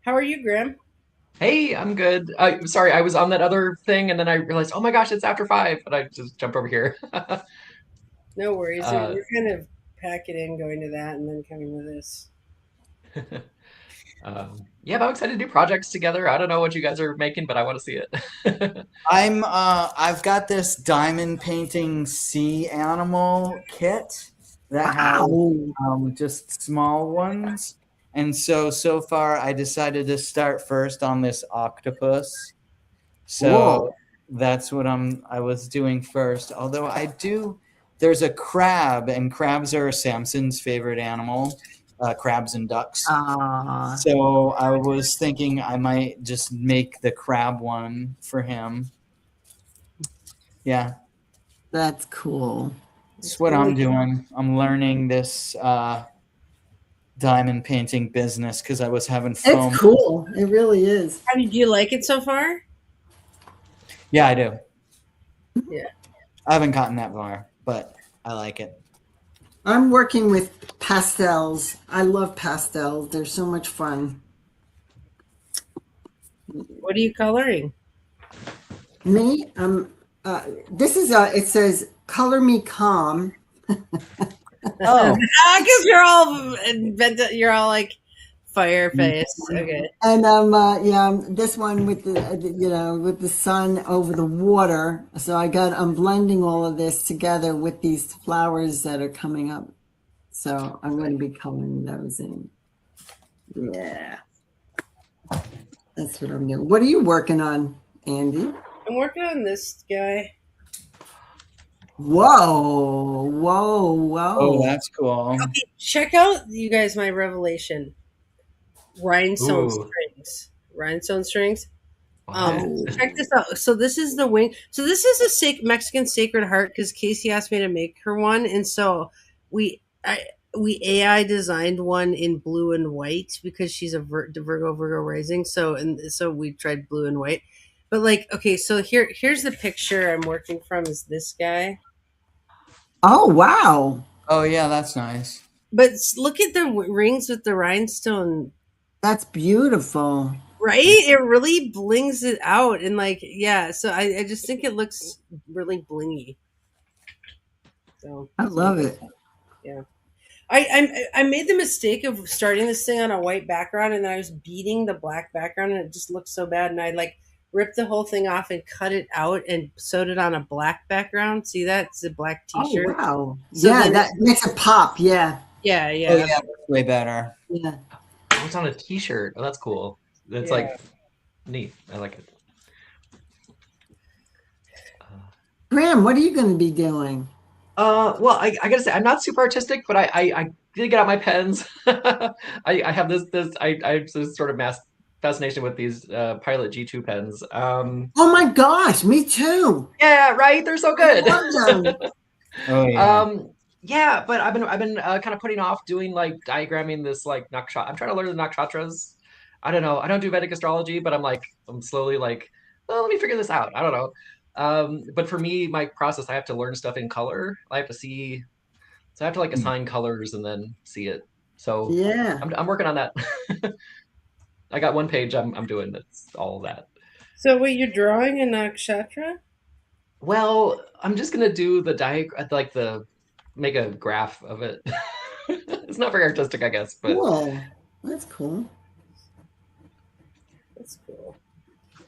How are you, Graham? Hey, I'm good. Sorry, I was on that other thing and then I realized, oh my gosh, it's after 5, and I just jumped over here. No worries. Uh, We're kind of packing in, going to that, and then coming to this. yeah, but I'm excited to do projects together. I don't know what you guys are making, but I want to see it. I've got this diamond painting sea animal kit that has Wow. just small ones. And so far I decided to start first on this octopus. So Cool. that's what I was doing first. Although there's a crab, and crabs are Samson's favorite animal, crabs and ducks. Ah, So I was thinking I might just make the crab one for him. Yeah, that's cool. that's It's what really I'm doing. I'm learning this diamond painting business because I was having It's foam. cool. It really is. How did you like it so far? Yeah, I do. Yeah. I haven't gotten that far, but I like it. I'm working with pastels. I love pastels. They're so much fun. What are you coloring? Me, this is it says color me calm. Oh, Because you're all invented. You're all like fire face. Okay. And yeah, this one with with the sun over the water. So I'm blending all of this together with these flowers that are coming up. So I'm going to be coloring those in. Yeah, that's what I'm doing. What are you working on, Andy? I'm working on this guy. Whoa, whoa, oh, whoa. that's cool. Check out, you guys, my revelation. Rhinestone Ooh, strings. Rhinestone strings. what? Check this out. So this is the wing. So this is a Mexican Sacred Heart because Casey asked me to make her one, and so we I we AI designed one in blue and white because she's a Virgo rising. So we tried blue and white. But like, okay, so here's the picture I'm working from is this guy. Oh, wow. Oh, yeah, that's nice. But look at the rings with the rhinestone, That's beautiful. right? It really blings it out, and like, yeah. So I just think it looks really blingy. So I love it. yeah. I made the mistake of starting this thing on a white background and then I was beating the black background and it just looked so bad and I like ripped the whole thing off and cut it out and sewed it on a black background. See that? It's a black Oh, t-shirt. wow. So Yeah, then that makes a pop. Yeah. yeah, Oh, yeah, yeah, that's way better. Yeah. Oh, it's on a t-shirt. Oh, that's cool. That's yeah. like neat. I like it. Uh, Graham, what are you going to be doing? well, I gotta say, I'm not super artistic, but I did get out my pens. I have I have this sort of mass fascination with these Pilot G2 pens. Oh my gosh, me too. Yeah, right. They're so I good. love them. Oh, yeah. Yeah, but I've been kind of putting off doing like diagramming this like nakshatra. I'm trying to learn the nakshatras. I don't know. I don't do Vedic astrology, but I'm slowly like, well, let me figure this out. I don't know. But for me, my process, I have to learn stuff in color. I have to see, so I have to like assign colors and then see it. So Yeah. I'm working on that. I got one page I'm doing that's all of that. So wait, you're drawing a nakshatra? Well, I'm just gonna do the diagram, like the make a graph of it. It's not very artistic, I guess, but Cool. That's cool. That's cool.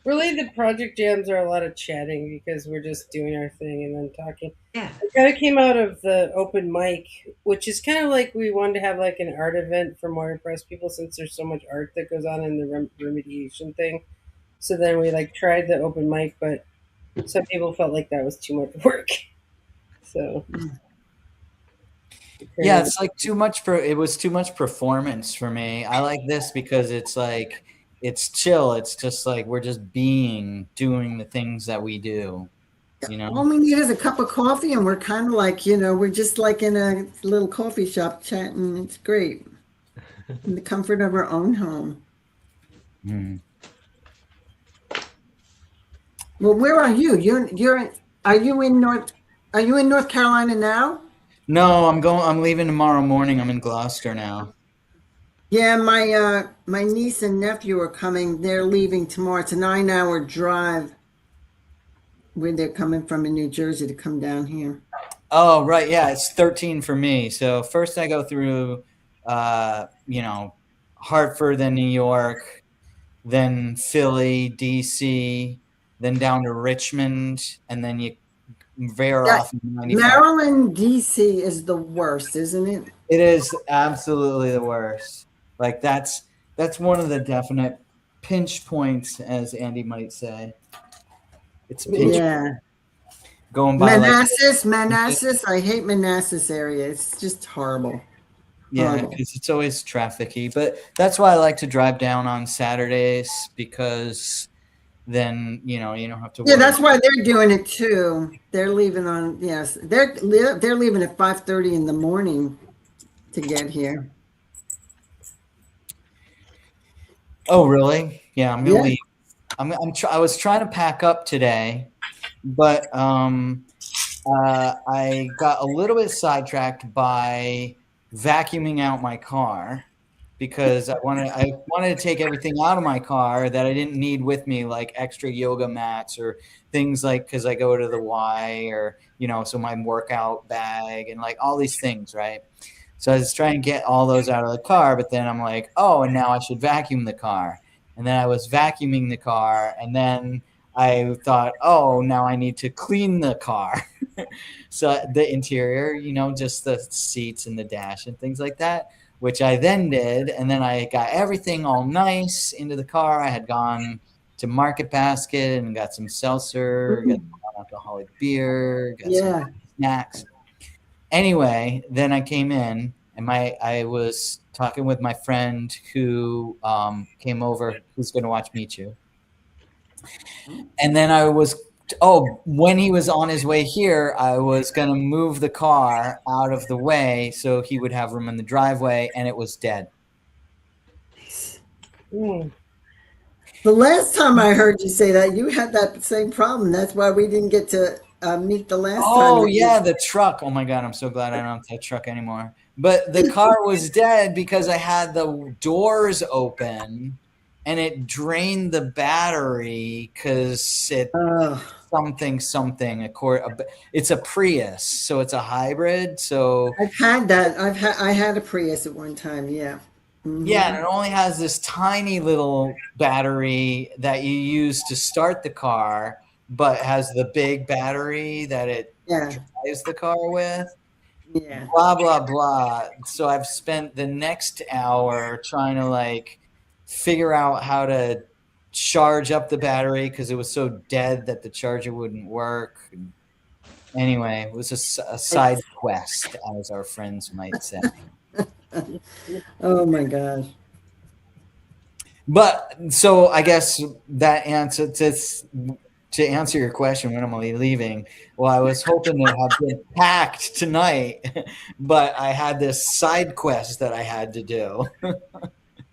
Really, the project jams are a lot of chatting because we're just doing our thing and then talking. yeah. It kind of came out of the open mic, which is kind of like we wanted to have like an art event for more impressed people since there's so much art that goes on in the remediation thing. So then we like tried the open mic, but some people felt like that was too much work. So we Yeah, turned it. it's like it was too much performance for me. I like this because it's like it's chill. It's just like we're just doing the things that we do, you All know? we need is a cup of coffee, and we're kind of like, we're just like in a little coffee shop chatting. It's great. In the comfort of our own home. Mm. Well, where are you? Are you in North Carolina now? No, I'm leaving tomorrow morning. I'm in Gloucester now. Yeah, my niece and nephew are coming. They're leaving tomorrow. It's a 9 hour drive where they're coming from in New Jersey to come down here. Oh, right. Yeah, it's 13 for me. So first I go through, you know, Hartford, then New York, then Philly, DC, then down to Richmond, and then you veer That off in 95. Maryland, DC is the worst, isn't it? It is absolutely the worst. Like that's one of the definite pinch points, as Andy might say. It's a pinch Yeah. going by like Manassas. I hate Manassas area. It's just horrible. yeah, Horrible. because it's always trafficy. But that's why I like to drive down on Saturdays because then you don't have to Yeah, worry. that's why they're doing it too. They're leaving on, yes, they're leaving at 5:30 in the morning to get here. Oh, really? Yeah, I'm gonna Yeah. leave. I was trying to pack up today, but I got a little bit sidetracked by vacuuming out my car because I wanted to take everything out of my car that I didn't need with me, like extra yoga mats or things like because I go to the Y or so my workout bag and like all these things, right? So I was trying to get all those out of the car, but then I'm like, oh, and now I should vacuum the car. And then I was vacuuming the car, and then I thought, oh, now I need to clean the car. So the interior, just the seats and the dash and things like that, which I then did. And then I got everything all nice into the car. I had gone to Market Basket and got some seltzer, got some alcoholic beer, got some Yeah. snacks. Anyway, then I came in and I was talking with my friend who came over, who's going to watch Meet You. And then when he was on his way here, I was going to move the car out of the way so he would have room in the driveway, and it was dead. Mm. The last time I heard you say that, you had that same problem. That's why we didn't get to meet the last time Oh, that you. yeah, the truck. Oh, my God, I'm so glad I don't have that truck anymore. But the car was dead because I had the doors open and it drained the battery because Oh, something. It's a Prius, so it's a hybrid. So I've had that. I had a Prius at one time. Yeah. yeah, and Hmm. it only has this tiny little battery that you use to start the car, but has the big battery that it Yeah. drives the car with. Yeah. Blah blah blah. So I've spent the next hour trying to like figure out how to charge up the battery because it was so dead that the charger wouldn't work. Anyway, it was a side quest, as our friends might say. Oh my gosh. But so I guess that answer to answer your question, when am I leaving? Well, I was hoping to have been packed tonight, but I had this side quest that I had to do.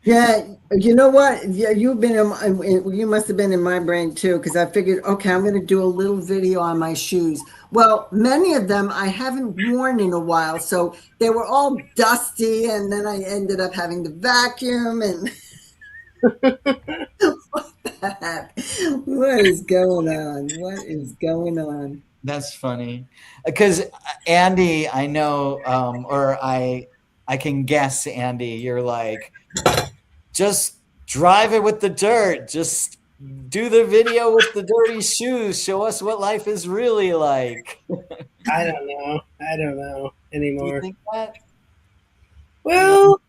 Yeah, you know what? Yeah, you must have been in my brain too, because I figured, okay, I'm going to do a little video on my shoes. Well, many of them I haven't worn in a while, so they were all dusty, and then I ended up having to vacuum. And what the heck? What is going on? What is going on? That's funny because Andy, I know, or I can guess, Andy, you're like, just drive it with the dirt. Just do the video with the dirty shoes. Show us what life is really like. I don't know. I don't know Do you anymore. think that? Well,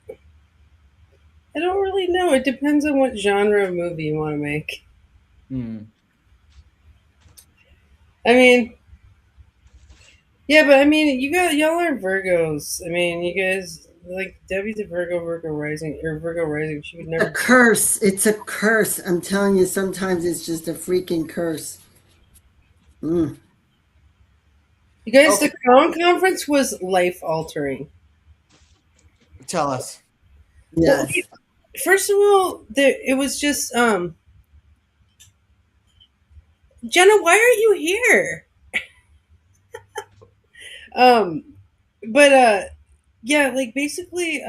I don't really know. It depends on what genre of movie you want to make. Hmm. I mean, yeah, but I mean, y'all are Virgos. I mean, you guys like Debbie's a Virgo rising or Virgo rising. She would A never. curse. It's a curse. I'm telling you, sometimes it's just a freaking curse. Mm. You guys, Okay, the Crown Conference was life altering. tell us. Well, Yes. okay, first of all, it was just Jenna, why are you here? Um, but yeah, like basically,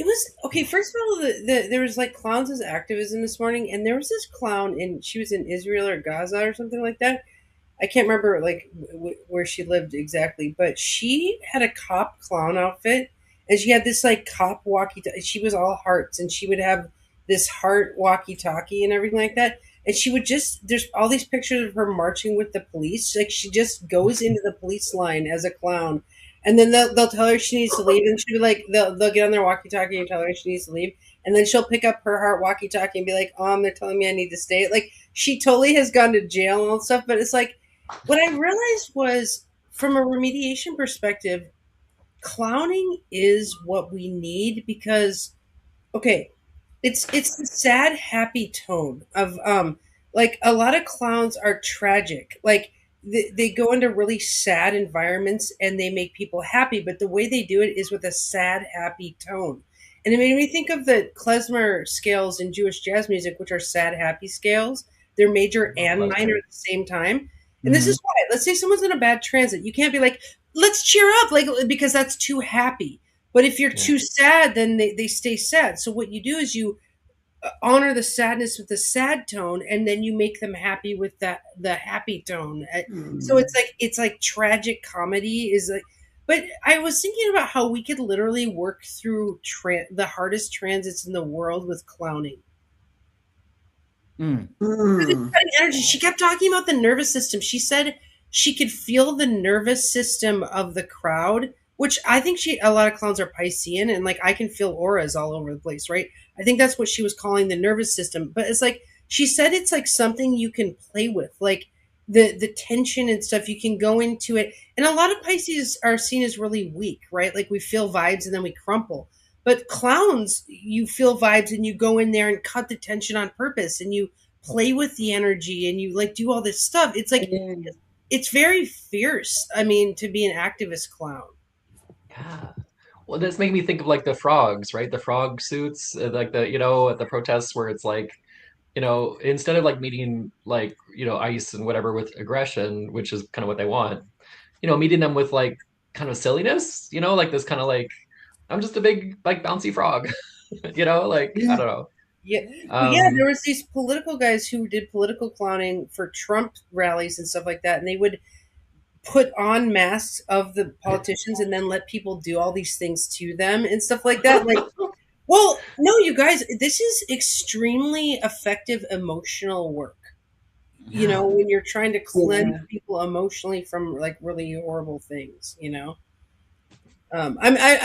it was okay. First of all, there was like clowns as activism this morning, and there was this clown, and she was in Israel or Gaza or something like that. I can't remember like where she lived exactly, but she had a cop clown outfit, and she had this like cop walkie. She was all hearts, and she would have this heart walkie talkie and everything like that. And she would just there's all these pictures of her marching with the police. Like she just goes into the police line as a clown, and then they'll tell her she needs to leave, and she'll be like they'll get on their walkie talkie and tell her she needs to leave, and then she'll pick up her heart walkie talkie and be like, they're telling me I need to stay. Like she totally has gone to jail and all that stuff, but it's like what I realized was from a remediation perspective, clowning is what we need because okay, it's the sad happy tone of like a lot of clowns are tragic. Like they go into really sad environments and they make people happy, but the way they do it is with a sad happy tone. And it made me think of the klezmer scales in Jewish jazz music, which are sad happy scales. They're major and minor at the same time. And this Mhm. is why, let's say someone's in a bad transit, you can't be like, let's cheer up, like because that's too happy. But if you're Yeah. too sad, then they stay sad. So what you do is you honor the sadness with the sad tone, and then you make them happy with the happy tone. So it's like tragic comedy is like. But I was thinking about how we could literally work through the hardest transits in the world with clowning. Mm. Mm. Energy. She kept talking about the nervous system. She said she could feel the nervous system of the crowd, which I think a lot of clowns are Piscean, and like I can feel auras all over the place, right? I think that's what she was calling the nervous system. But it's like she said it's like something you can play with, like the tension and stuff. You can go into it, and a lot of Pisces are seen as really weak, right? Like we feel vibes and then we crumple. But clowns, you feel vibes and you go in there and cut the tension on purpose, and you play with the energy and you like do all this stuff. It's like it's very fierce. I mean, to be an activist clown. Yeah. Well, that's making me think of like the frogs, right? The frog suits, like the, at the protests where it's like, instead of like meeting like, ICE and whatever with aggression, which is kind of what they want, meeting them with like kind of silliness, like this kind of like, I'm just a big like bouncy frog, like, I don't know. Yeah, well, yeah. There Um, was these political guys who did political clowning for Trump rallies and stuff like that, and they would put on masks of the politicians and then let people do all these things to them and stuff like that. Like, well, no, you guys, this is extremely effective emotional work. You know, when you're trying to cleanse people emotionally from like really horrible things. I'm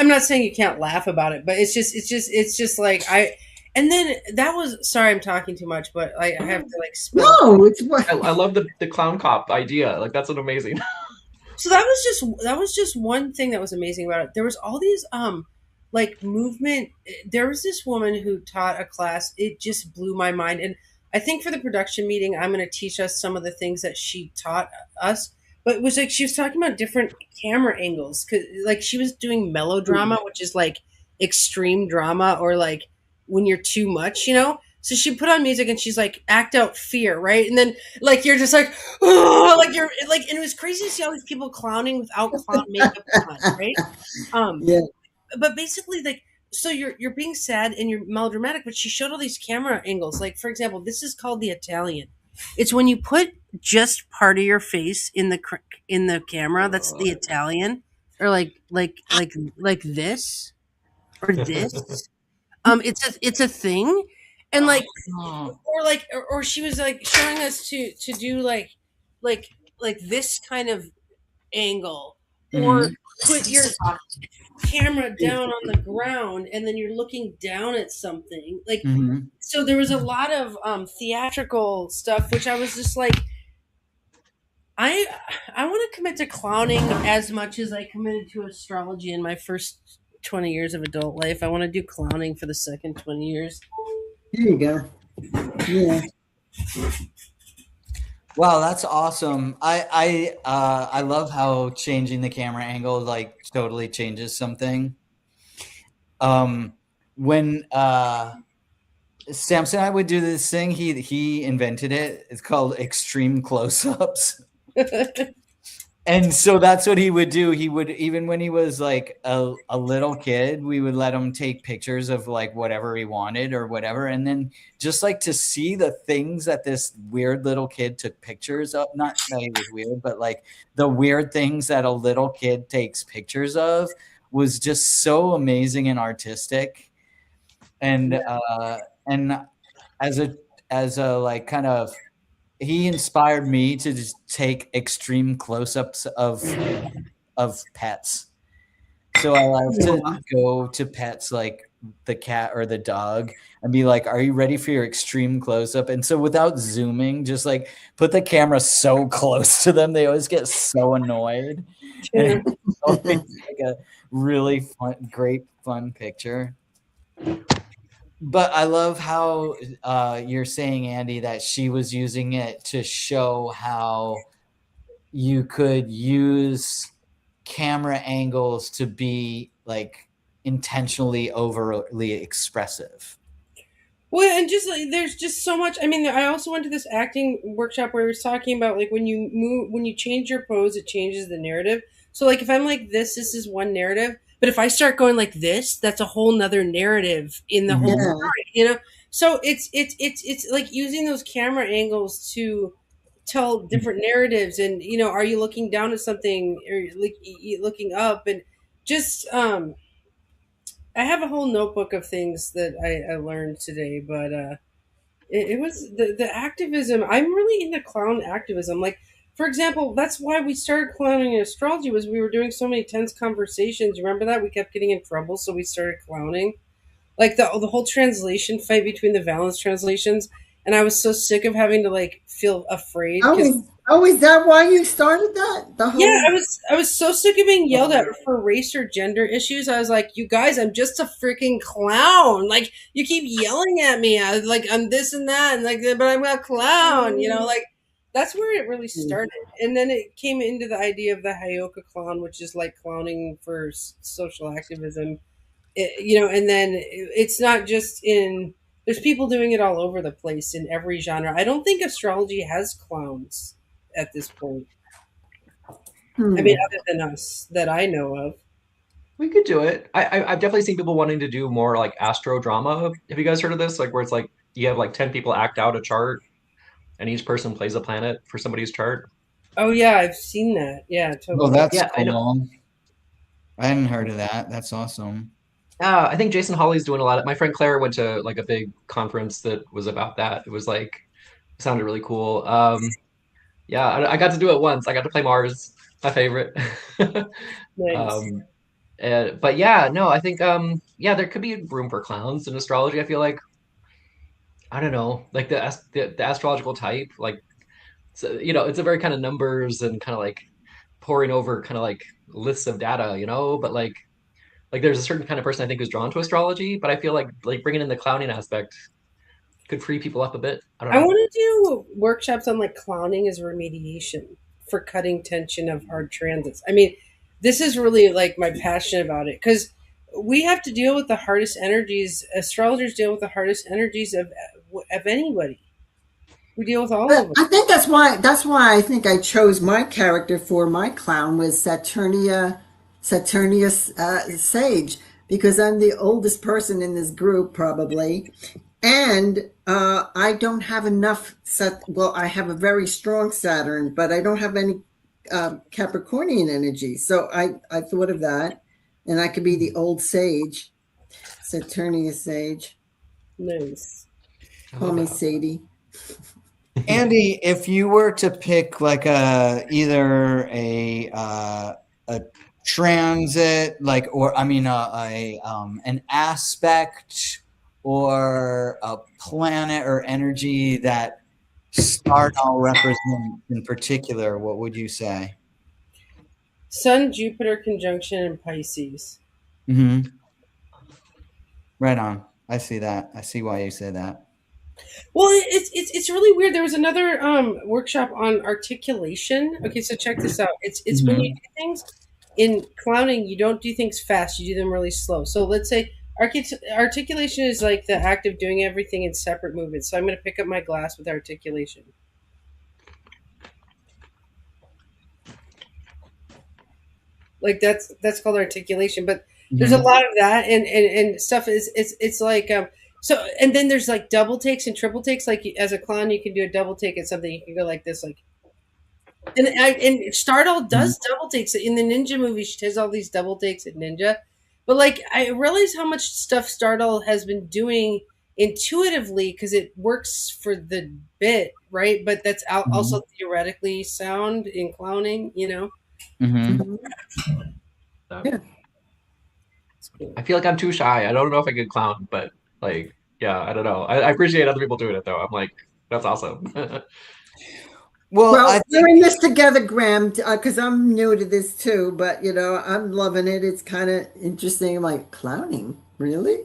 not saying you can't laugh about it, but it's just like I. And then that was sorry, I'm talking too much, but I have to like spill. No, it's what. I love the clown cop idea. Like that's an amazing. So that was just one thing that was amazing about it. There was all these like movement. There was this woman who taught a class. It just blew my mind. And I think for the production meeting, I'm going to teach us some of the things that she taught us. But it was like she was talking about different camera angles because like she was doing melodrama, which is like extreme drama or like when you're too much, So she put on music and she's like, act out fear, right? And then like you're just like, oh, like you're like, and it was crazy to see all these people clowning without clown makeup on, right? Yeah. But basically, like, so you're being sad and you're melodramatic, but she showed all these camera angles. Like, for example, this is called the Italian. It's when you put just part of your face in the camera. That's the Italian, or like this or this. It's a thing, and like or she was like showing us to do like like this kind of angle, or put your camera down on the ground and then you're looking down at something like. So there was a lot of theatrical stuff, which I was just like, I want to commit to clowning as much as I committed to astrology in my first 20 years of adult life. I want to do clowning for the second 20 years. There you go. Yeah. Wow, that's awesome. I love how changing the camera angle like totally changes something. When Samson and I would do this thing, he invented it. It's called extreme close-ups. And so that's what he would do. He would, even when he was like a little kid, we would let him take pictures of like whatever he wanted or whatever. And then just like to see the things that this weird little kid took pictures of, not that he was weird, but like the weird things that a little kid takes pictures of was just so amazing and artistic. And as a like kind of, he inspired me to just take extreme close-ups of pets. So I like to Yeah. go to pets like the cat or the dog and be like, "Are you ready for your extreme close-up?" And so without zooming, just like put the camera so close to them, they always get so annoyed. And it's always like a really fun, great, fun picture. But I love how you're saying, Andy, that she was using it to show how you could use camera angles to be like intentionally overly expressive. Well, and just like there's just so much. I mean, I also went to this acting workshop where he was talking about like when you change your pose, it changes the narrative. So like if I'm like this is one narrative, but if I start going like this, that's a whole nother narrative in the whole Yeah. story, you know. So it's like using those camera angles to tell different narratives, and you know, are you looking down at something or like looking up, and just I have a whole notebook of things that I learned today, but it was the activism. I'm really into clown activism. Like, for example, that's why we started clowning in astrology was we were doing so many tense conversations. Remember that we kept getting in trouble, so we started clowning. Like the whole translation fight between the Valence translations, and I was so sick of having to like feel afraid Oh, because is that why you started that? The yeah, whole. I was so sick of being yelled at for race or gender issues. I was like, you guys, I'm just a freaking clown. Like you keep yelling at me. Like I'm this and that, and like, but I'm a clown. You know, like that's where it really started. And then it came into the idea of the Hayoka clown, which is like clowning for social activism. You know, and then it's not just in. There's people doing it all over the place in every genre. I don't think astrology has clowns at this point. I mean, Hmm. other than us that I know of. We could do it. I've definitely seen people wanting to do more like astro drama. Have you guys heard of this? Like where it's like you have like 10 people act out a chart and each person plays a planet for somebody's chart. Oh yeah, I've seen that. Yeah, Oh, totally. that's Yeah, I know. cool. I hadn't heard of that. That's awesome. I think Jason Hawley's doing a lot of my friend Claire went to like a big conference that was about that. It was like it sounded really cool. Yeah, I got to do it once. I got to play Mars, my favorite. Nice. um, but yeah, no, I think yeah, there could be room for clowns in astrology. I feel like I don't know, like the astrological type, like so, you know, it's a very kind of numbers and kind of like poring over kind of like lists of data, you know, but like there's a certain kind of person I think who's drawn to astrology, but I feel like bringing in the clowning aspect could free people up a bit. I don't I know. want to do workshops on like clowning as remediation for cutting tension of hard transits. I mean, this is really like my passion about it because we have to deal with the hardest energies. Astrologers deal with the hardest energies of anybody. We deal with all But of them. I think that's why I think I chose my character for my clown was Saturnia Sage, because I'm the oldest person in this group probably, and I don't have enough. Well, I have a very strong Saturn, but I don't have any Capricornian energy. So I thought of that, and I could be the old sage, Saturnia Sage. Nice. I Call love me that. Sadie. Andy, if you were to pick like a either a transit, like, or I mean an aspect or a planet or energy that star now represents in particular, what would you say? Sun Jupiter conjunction in Pisces. Mm-hmm. Right on. I see that. I see why you say that. Well, it's really weird. There was another workshop on articulation. Okay, so check this out. It's when you Mm-hmm. do things in clowning, you don't do things fast. You do them really slow. So let's say articulation is like the act of doing everything in separate movements. So I'm going to pick up my glass with articulation. Like that's called articulation. But there's a Mhm. lot of that, and stuff is it's like so, and then there's like double takes and triple takes. Like as a clown, you can do a double take at something. You can go like this, like and Stardoll Mhm. does double takes in the Ninja movie. She does all these double takes at Ninja, but like I realize how much stuff Stardoll has been doing intuitively because it works for the bit, right? But that's also Mhm. theoretically sound in clowning, you know. Mhm. Mhm. So, Yeah. It's cool. I feel like I'm too shy. I don't know if I could clown, but like, yeah, I don't know. I appreciate other people doing it though. I'm like, that's awesome. Well, Well, I we're think in this together, Graham, because I'm new to this too, but I'm loving it. It's kind of interesting. I'm like, clowning, really?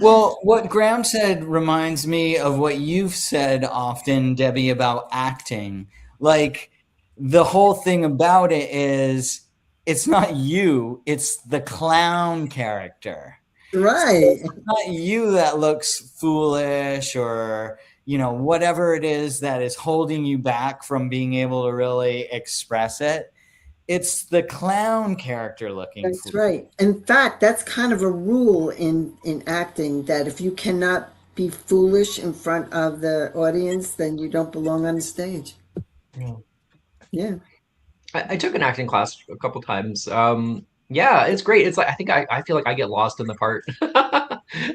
well, what Graham said reminds me of what you've said often, Debbie, about acting. Like the whole thing about it is it's not you, it's the clown character. So Right. it's not you that looks foolish or, whatever it is that is holding you back from being able to really express it. It's the clown character looking That's foolish. right. In fact, that's kind of a rule in acting that if you cannot be foolish in front of the audience, then you don't belong on the stage. Yeah. Yeah. I took an acting class a couple times. Yeah, it's great. It's like I feel like I get lost in the part.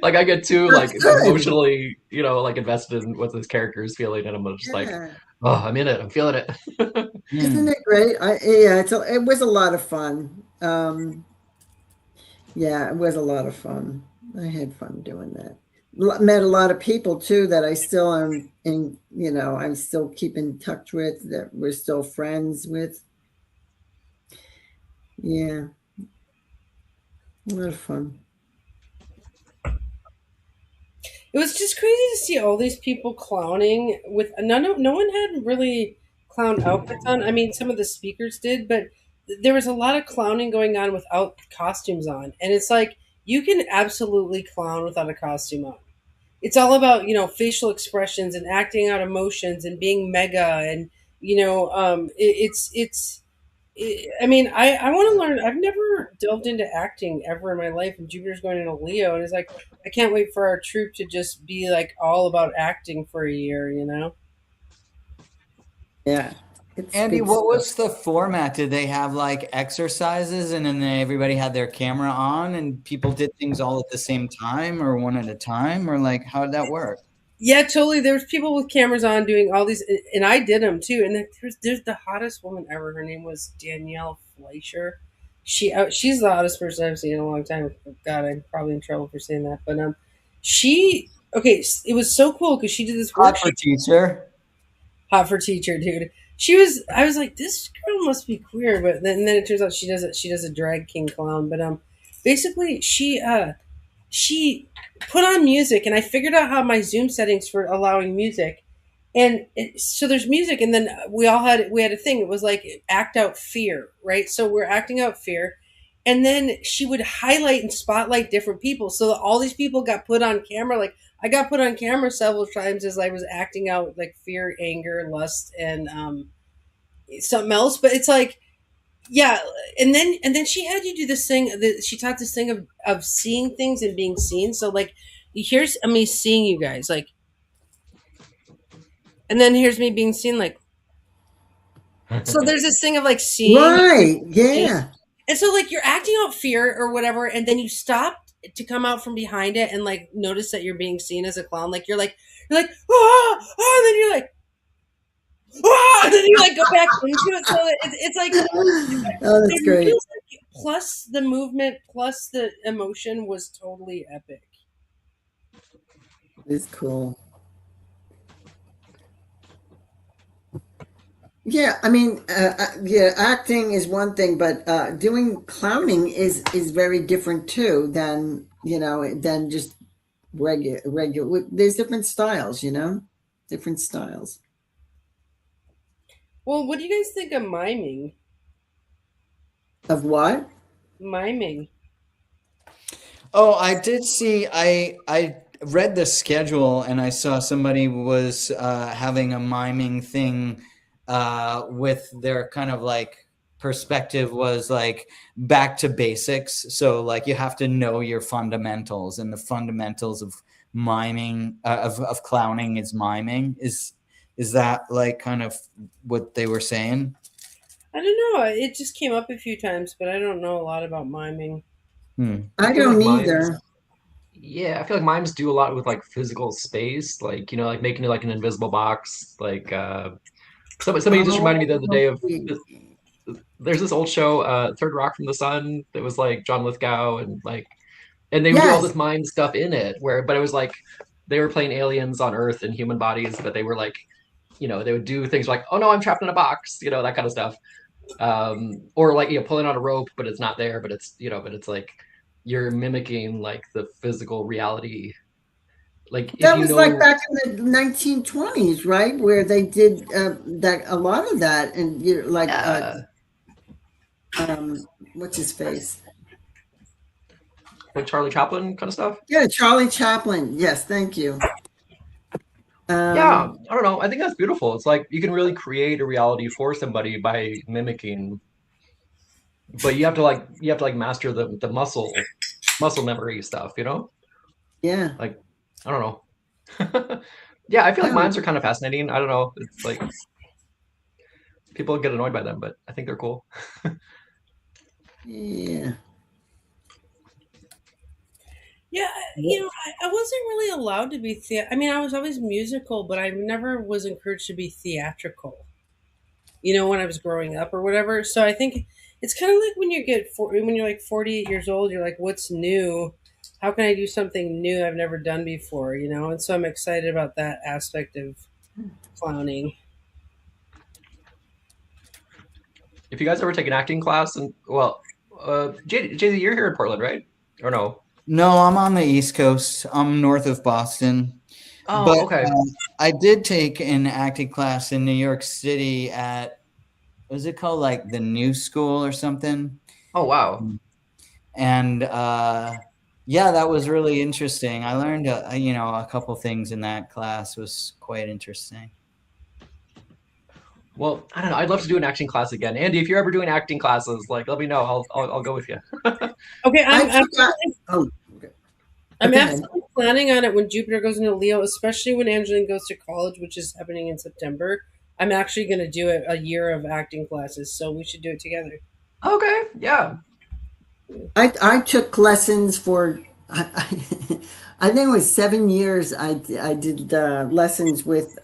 Like I get too That's like good. emotionally, like invested in what this character is feeling, and I'm just like, Yeah. oh, I'm in it. I'm feeling it. Isn't Hmm. it great? Yeah, it was a lot of fun. Yeah, it was a lot of fun. I had fun doing that. Met a lot of people too that I still am I still keep in touch with, that we're still friends with. Yeah, a lot of fun. It was just crazy to see all these people clowning with no one had really clown outfits on. I mean, some of the speakers did, but there was a lot of clowning going on without costumes on. And it's like you can absolutely clown without a costume on. It's all about, facial expressions and acting out emotions and being mega and I mean, I want to learn. I've never delved into acting ever in my life, and Jupiter's going into Leo, and it's like I can't wait for our troop to just be like all about acting for a year, you know? Yeah, it's Andy, good what stuff. was the format? Did they have like exercises and then everybody had their camera on and people did things all at the same time or one at a time? Or like, how did that work? Yeah, totally. There's people with cameras on doing all these, and I did them too. And then there's the hottest woman ever. Her name was Danielle Fleischer. She's the hottest person I've seen in a long time. God, I'm probably in trouble for saying that, but she okay. It was so cool because she did this Hot for worksheet. teacher. Hot for teacher, dude. She was. I was like, this girl must be queer, but then it turns out she does it. She does a drag king clown, but basically she put on music, and I figured out how my Zoom settings for allowing music, and so there's music, and then we had a thing. It was like act out fear, right? So we're acting out fear, and then she would highlight and spotlight different people, so that all these people got put on camera. Like I got put on camera several times as I was acting out like fear, anger, lust, and something else. But it's like yeah, and then she had you do this thing that she taught this thing of seeing things and being seen. So like here's me seeing you guys like, and then here's me being seen like, so there's this thing of like seeing Right. being, Yeah. and so like you're acting out fear or whatever, and then you stop to come out from behind it and like notice that you're being seen as a clown. Like you're like and then you're like and then you like go back into it. So it's like Oh, that's it great. feels like plus the movement plus the emotion was totally epic. It's cool. Yeah, I mean, yeah, acting is one thing, but doing clowning is very different too than just regular. There's different styles, different styles Well, what do you guys think of miming? of what? Miming. Oh, I did see. I read the schedule and I saw somebody was having a miming thing with their kind of like perspective was like back to basics. So like you have to know your fundamentals, and the fundamentals of miming of clowning is miming. Is that like kind of what they were saying? I don't know. It just came up a few times, but I don't know a lot about miming. I I feel like don't mimes, either. yeah, I feel like mimes do a lot with like physical space, like like making it like an invisible box. Like somebody just reminded me the other day of Oh, there's this old show, Third Rock from the Sun, that was like John Lithgow and like and they would do all yes. this mind stuff in it where but it was like they were playing aliens on Earth in human bodies, but they were like, they would do things like, oh no, I'm trapped in a box, that kind of stuff. Or like pulling on a rope, but it's not there, but it's like you're mimicking like the physical reality. Like if That you was like know, back in the 1920s, right? Where they did that a lot of that, and like yeah, what's his face? like Charlie Chaplin kind of stuff. Yeah, Charlie Chaplin. Yes, thank you. Yeah, Um, I don't know. I think that's beautiful. It's like you can really create a reality for somebody by mimicking, but you have to master the muscle memory stuff, yeah. Like I don't know. Yeah, I feel like No, mimes are kind of fascinating. I don't know. It's like people get annoyed by them, but I think they're cool. yeah. Yeah, I wasn't really allowed to be I mean, I was always musical, but I never was encouraged to be theatrical. When I was growing up or whatever. So I think it's kind of like when you're like 48 years old, you're like, what's new? How can I do something new I've never done before? And so I'm excited about that aspect of clowning. If you guys ever take an acting class, and well, JZ, you're here in Portland, right? Or no? No, I'm on the East Coast. I'm north of Boston. Oh, But okay. I did take an acting class in New York City at, what was it called? Like the New School or something. Oh, wow. And yeah, that was really interesting. I learned, a couple things in that class. Was quite interesting. Well, I don't know. I'd love to do an acting class again. Andy, if you're ever doing acting classes, like let me know. I'll go with you. Okay, I I'm forgot. Oh, okay. I'm Go ahead. absolutely planning on it when Jupiter goes into Leo, especially when Angeline goes to college, which is happening in September. I'm actually going to do a year of acting classes, so we should do it together. Okay, yeah. I took lessons for I think it was 7 years. I did lessons with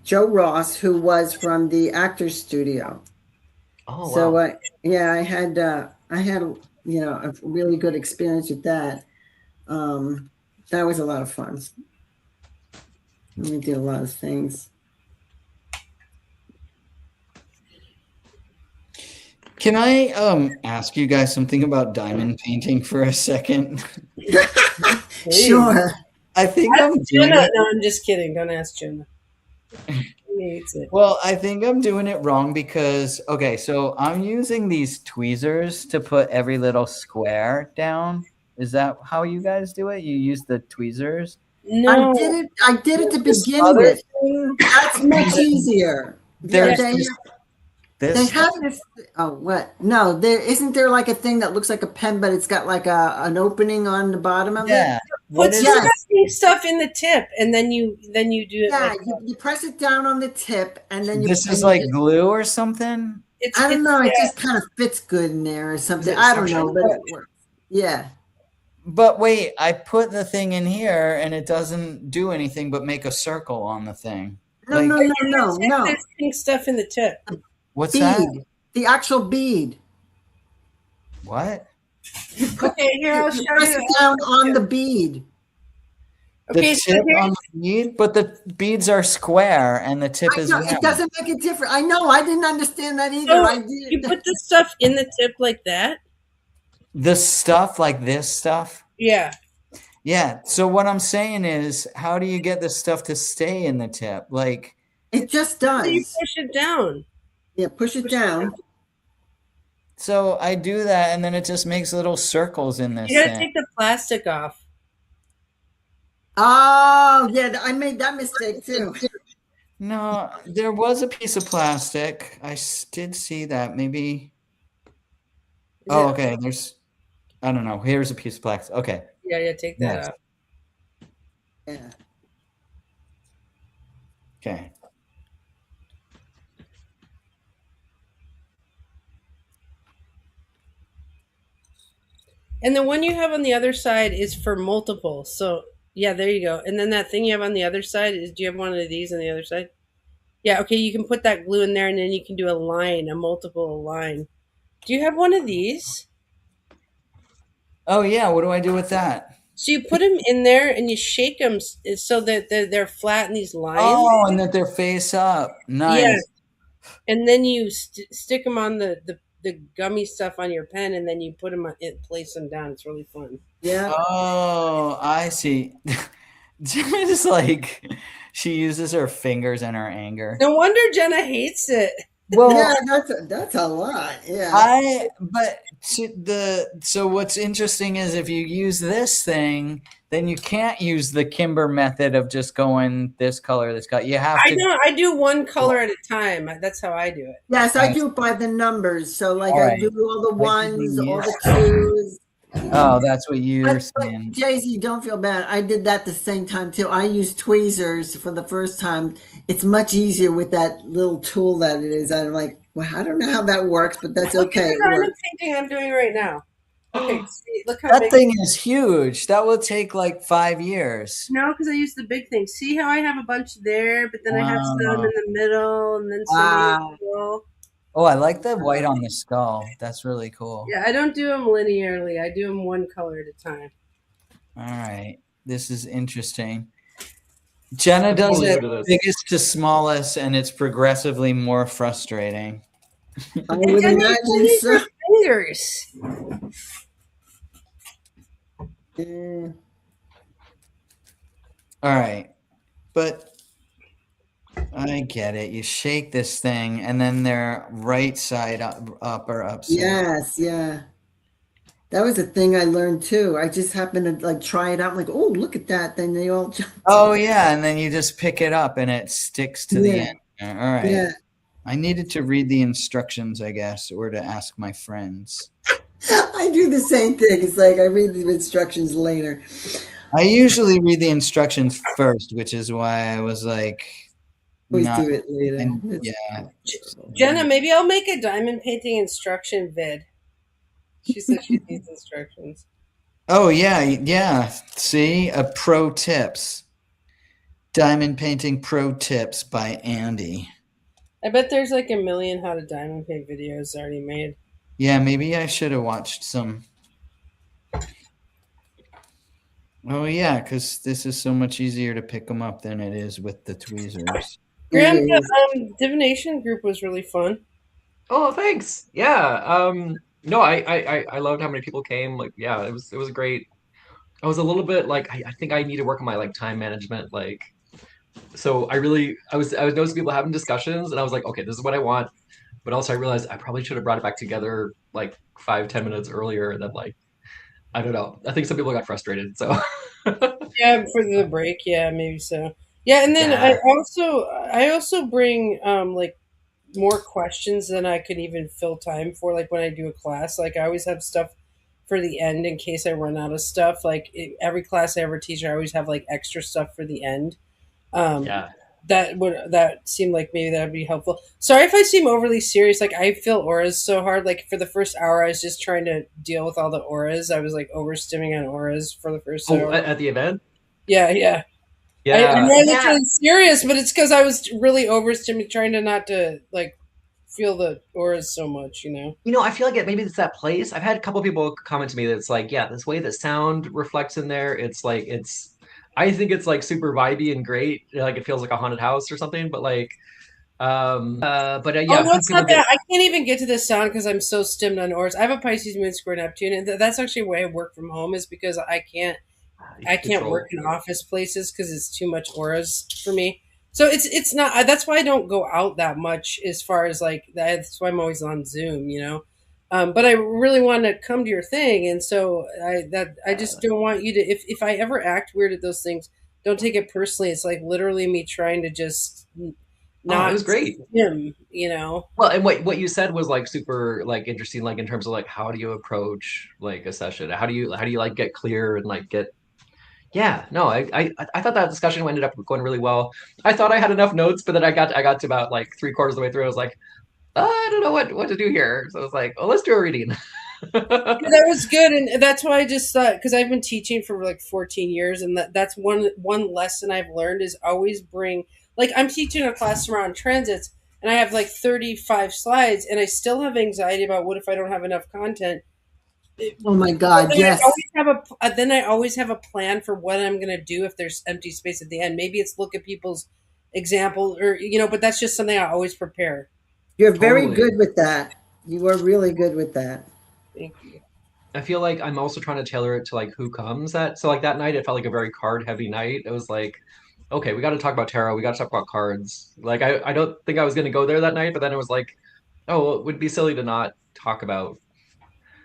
Joe Ross, who was from the Actors Studio. Oh, So wow. yeah, I had a really good experience with that. That was a lot of fun. We did a lot of things. Can I ask you guys something about diamond painting for a second? Sure. I think I'm doing Jenna, it. no, I'm just kidding. Don't ask Jenna. She hates it. Well, I think I'm doing it wrong because, okay, so I'm using these tweezers to put every little square down. Is that how you guys do it? You use the tweezers? No, I did it to This begin other with. thing, That's much easier. Yeah, there's they this have this. Oh, what? No, there isn't there like a thing that looks like a pen, but it's got like an opening on the bottom of it. yeah. put What is Yes. stuff in the tip, and then you do it Yeah, like you press it down on the tip, and then you. this is And like glue or something? I don't know. It yeah. just kind of fits good in there or Is something. it I don't know, suction? but it works. Yeah. But wait, I put the thing in here and it doesn't do anything but make a circle on the thing. No, Like, no, no, no, no. There's pink stuff in the tip. what's that? Bead. The actual bead. What? You put. Okay, here I'll You show press you. it down on the bead. The Okay, so tip here, on the bead, but the beads are square and the tip I is know it round. doesn't make a difference. I know. I didn't understand that either. so I you did. put the stuff in the tip like that. The stuff like this stuff. Yeah. Yeah. So what I'm saying is, how do you get this stuff to stay in the tip? Like, It just So you does. push it down. Yeah, push it down. so I do that and then it just makes little circles in this You gotta thing. take the plastic off. Oh, yeah, I made that mistake too. No, there was a piece of plastic. Did see that. Maybe. Is Oh, it? okay. I don't know. Here's a piece of plaques. Okay. Yeah, yeah. Take that Next. out. Yeah. Okay. And the one you have on the other side is for multiple. So yeah, there you go. And then that thing you have on the other side is. Do you have one of these on the other side? Yeah. Okay. You can put that glue in there, and then you can do a line, a multiple line. Do you have one of these? Oh yeah. What do I do with that? So you put them in there, and you shake them so that they're flat in these lines. Oh, and that they're face up. Yeah. Nice. And then you stick them on the gummy stuff on your pen, and then you put them on it, place them down. It's really fun. Yeah. Oh, I see. Jenna's like she uses her fingers in her anger. No wonder Jenna hates it. Well, Yeah, that's a lot. Yeah. so what's interesting is if you use this thing, then you can't use the Kimber method of just going this color, this color. You have I to. know. I do one color at a time. That's how I do it. Yes, I Nice. do it by the numbers. So like All I right. do all the Like you ones, all the use- twos. Oh, that's what you're But saying. Jay-Z, don't feel bad. I did that the same time too. I used tweezers for the first time. It's much easier with that little tool that it is. I'm like, well, I don't know how that works, but that's Look at okay. the It diamond works. painting I'm doing right now. Okay, see, look how That big. thing is huge. That will take like 5 years. No, because I use the big thing. See how I have a bunch there, but then I have some Wow. in the middle, and then some in the Wow. middle. Oh, I like the white on the skull. That's really cool. Yeah, I don't do them linearly. I do them one color at a time. All right. This is interesting. Jenna I'm does totally it new to this. biggest to smallest, and it's progressively more frustrating. I And would Jenny, imagine Jenny's so. her fingers. Yeah. All right. But I get it. You shake this thing, and then they're right side up or upside. Yes, yeah. That was a thing I learned too. I just happened to like try it out. I'm like, oh, look at that. Then they all jump. Oh, yeah. And then you just pick it up, and it sticks to the Yeah, end. All right. yeah. I needed to read the instructions, I guess, or to ask my friends. I do the same thing. It's like I read the instructions later. I usually read the instructions first, which is why I was like, Always not. do it later. And It's- yeah. Jenna, maybe I'll make a diamond painting instruction vid. She said she needs instructions. Oh, yeah. Yeah. See, a pro tips. Diamond painting pro tips by Andy. I bet there's like a million how to diamond paint videos already made. Yeah, maybe I should have watched some. Oh, yeah, because this is so much easier to pick them up than it is with the tweezers. Graham, It is. the divination group was really fun. Oh, thanks. Yeah. No, I loved how many people came. Like, yeah, it was great. I was a little bit like I think I need to work on my like time management. Like, so I was noticing people having discussions, and I was like, okay, this is what I want. But also I realized I probably should have brought it back together like 5, 10 minutes earlier. And then like I don't know. I think some people got frustrated. So Yeah, for the break. Yeah, maybe so. Yeah, and then yeah. I also bring like more questions than I could even fill time for. Like when I do a class, like I always have stuff for the end in case I run out of stuff. Like every class I ever teach, I always have like extra stuff for the end. Yeah. That seemed like maybe that would be helpful. Sorry if I seem overly serious. Like I feel auras so hard. Like for the first hour, I was just trying to deal with all the auras. I was like overstimming on auras for the first Oh, hour. at the event? Yeah, yeah. I Yeah. know that's Yeah. really serious, but it's because I was really overstimulated, trying to not to like feel the auras so much. You know. You know, I feel like maybe it's that place. I've had a couple people comment to me that it's like, yeah, this way that sound reflects in there, it's like I think it's like super vibey and great. Like it feels like a haunted house or something, but like yeah, Oh I've no, had it's people not get that. I can't even get to this sound because I'm so stimmed on auras. I have a Pisces moon square Neptune, and that's actually why I work from home. Is because I can't control. work in office places because it's too much auras for me. So it's not. That's why I don't go out that much. As far as like that's why I'm always on Zoom. You know. But I really want to come to your thing, and so I just don't want you to. If I ever act weird at those things, don't take it personally. It's like literally me trying to just Oh, it not was great. him, you know. Well, and what you said was like super like interesting, like in terms of like how do you approach like a session? How do you like get clear and like get yeah, no, I thought that discussion ended up going really well. I thought I had enough notes, but then I got to about like three-quarters of the way through. I was like, I don't know what to do here. So I was like, oh, let's do a reading. That was good, and that's why I just thought, because I've been teaching for like 14 years, and that's one lesson I've learned is always bring, like, I'm teaching a class around transits, and I have like 35 slides, and I still have anxiety about what if I don't have enough content. Oh my But God, then I yes. always have a plan for what I'm going to do if there's empty space at the end. Maybe it's look at people's example, or but that's just something I always prepare. You're very Totally. good with that. You are really good with that. Thank you. I feel like I'm also trying to tailor it to like who comes that. So like that night, it felt like a very card heavy night. It was like, okay, we got to talk about tarot. We got to talk about cards. Like I don't think I was going to go there that night, but then it was like, oh, well, it would be silly to not talk about.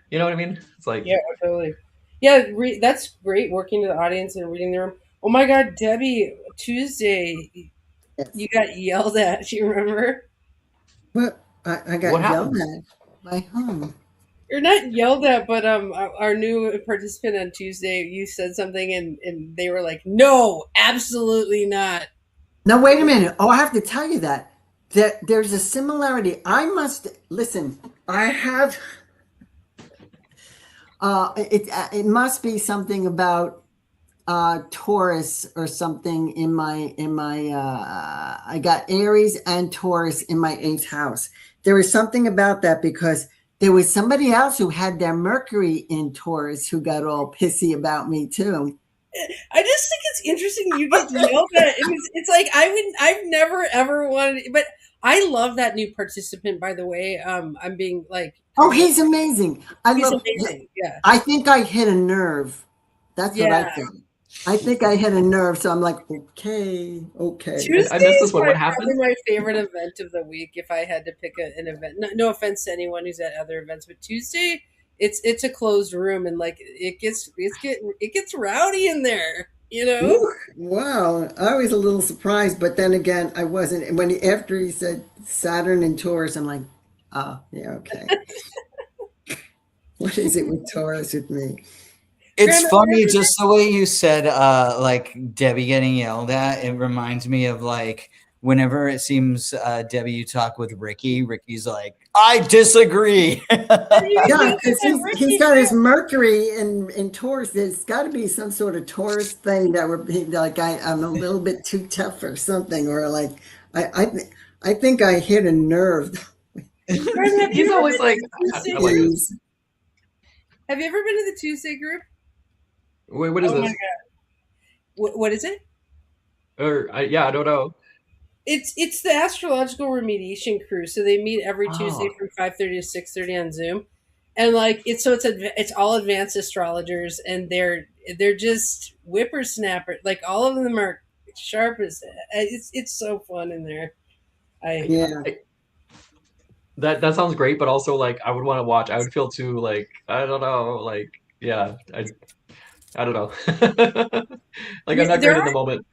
You know what I mean? It's like, Yeah, totally. Yeah, that's great working to the audience and reading the room. Oh my God, Debbie, Tuesday, Yes. you got yelled at. Do you remember? But I what got yelled happened? at by whom? You're not yelled at, but our new participant on Tuesday, you said something, and they were like, "No, absolutely not." Now wait a minute. Oh, I have to tell you that there's a similarity. I must listen. I have. It must be something about Taurus or something in my. I got Aries and Taurus in my eighth house. There is something about that because there was somebody else who had their Mercury in Taurus who got all pissy about me too. I just think it's interesting you get yelled at. It's like I've never ever wanted, but I love that new participant. By the way, I'm being like, Oh, he's amazing. I he's love. amazing. Yeah, I think I hit a nerve. That's what I yeah. think. I think I hit a nerve, so I'm like, okay, okay. I Tuesday missed is this one. What probably happened? my favorite event of the week. If I had to pick an event, no offense to anyone who's at other events, but Tuesday, it's a closed room, and like it gets rowdy in there. You know. Ooh, wow, I was a little surprised, but then again, I wasn't. And after he said Saturn and Taurus, I'm like, oh, yeah, okay. What is it with Taurus with me? It's Grandma, funny just the way you said like Debbie getting yelled at. It reminds me of like whenever it seems Debbie you talk with Ricky, Ricky's like, I disagree. Yeah, because he's got his Mercury in Taurus. There's got to be some sort of Taurus thing that would be like I'm a little bit too tough or something, or like I think I hit a nerve. Grandma, have you He's ever always been like, to the Tuesday I like group? this. Have you ever been to the Tuesday group? Wait, what is Oh my this? God, what is it? Or yeah, I don't know. It's the astrological remediation crew. So they meet every Tuesday Oh, from 5:30 to 6:30 on Zoom, and like it's all advanced astrologers, and they're just whippersnapper. Like all of them are sharp as it's so fun in there. I Yeah, I, that sounds great, but also like I would want to watch. I would feel too like I don't know, like yeah, I don't know. Like I'm yeah, not great in the moment.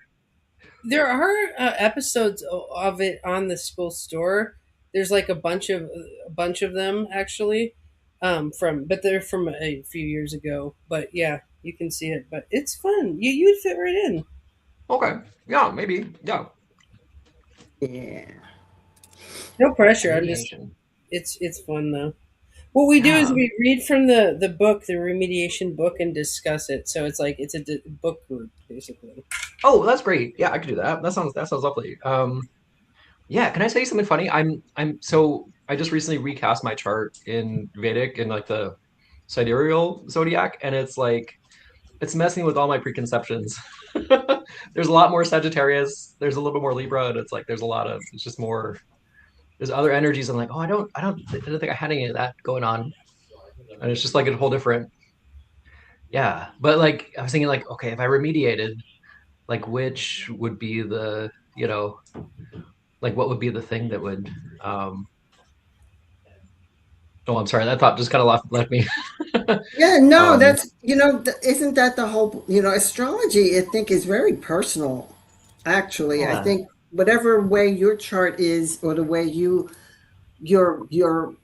there are episodes of it on the school store. There's like a bunch of them actually, but they're from a few years ago. But yeah, you can see it. But it's fun. You'd fit right in. Okay, yeah, maybe, yeah. yeah, No pressure. I'm just Remediation. it's fun though. What we do is Yeah. we read from the book, the remediation book, and discuss it. So it's like it's a book group basically. Oh, that's great. Yeah, I could do that. That sounds lovely. Yeah, can I tell you something funny? I'm so I just recently recast my chart in Vedic in like the sidereal zodiac, and it's like it's messing with all my preconceptions. There's a lot more Sagittarius. There's a little bit more Libra, and it's like there's a lot of it's just more. There's other energies. I'm like, oh, I don't think I had any of that going on, and it's just like a whole different. Yeah, but like I was thinking, like, okay, if I remediated, like, which would be the, like, what would be the thing that would. Um, oh, I'm sorry, that thought just kind of left me. yeah. No, um, that's isn't that the whole astrology? I think is very personal. Actually, I yeah, think whatever way your chart is, or the way your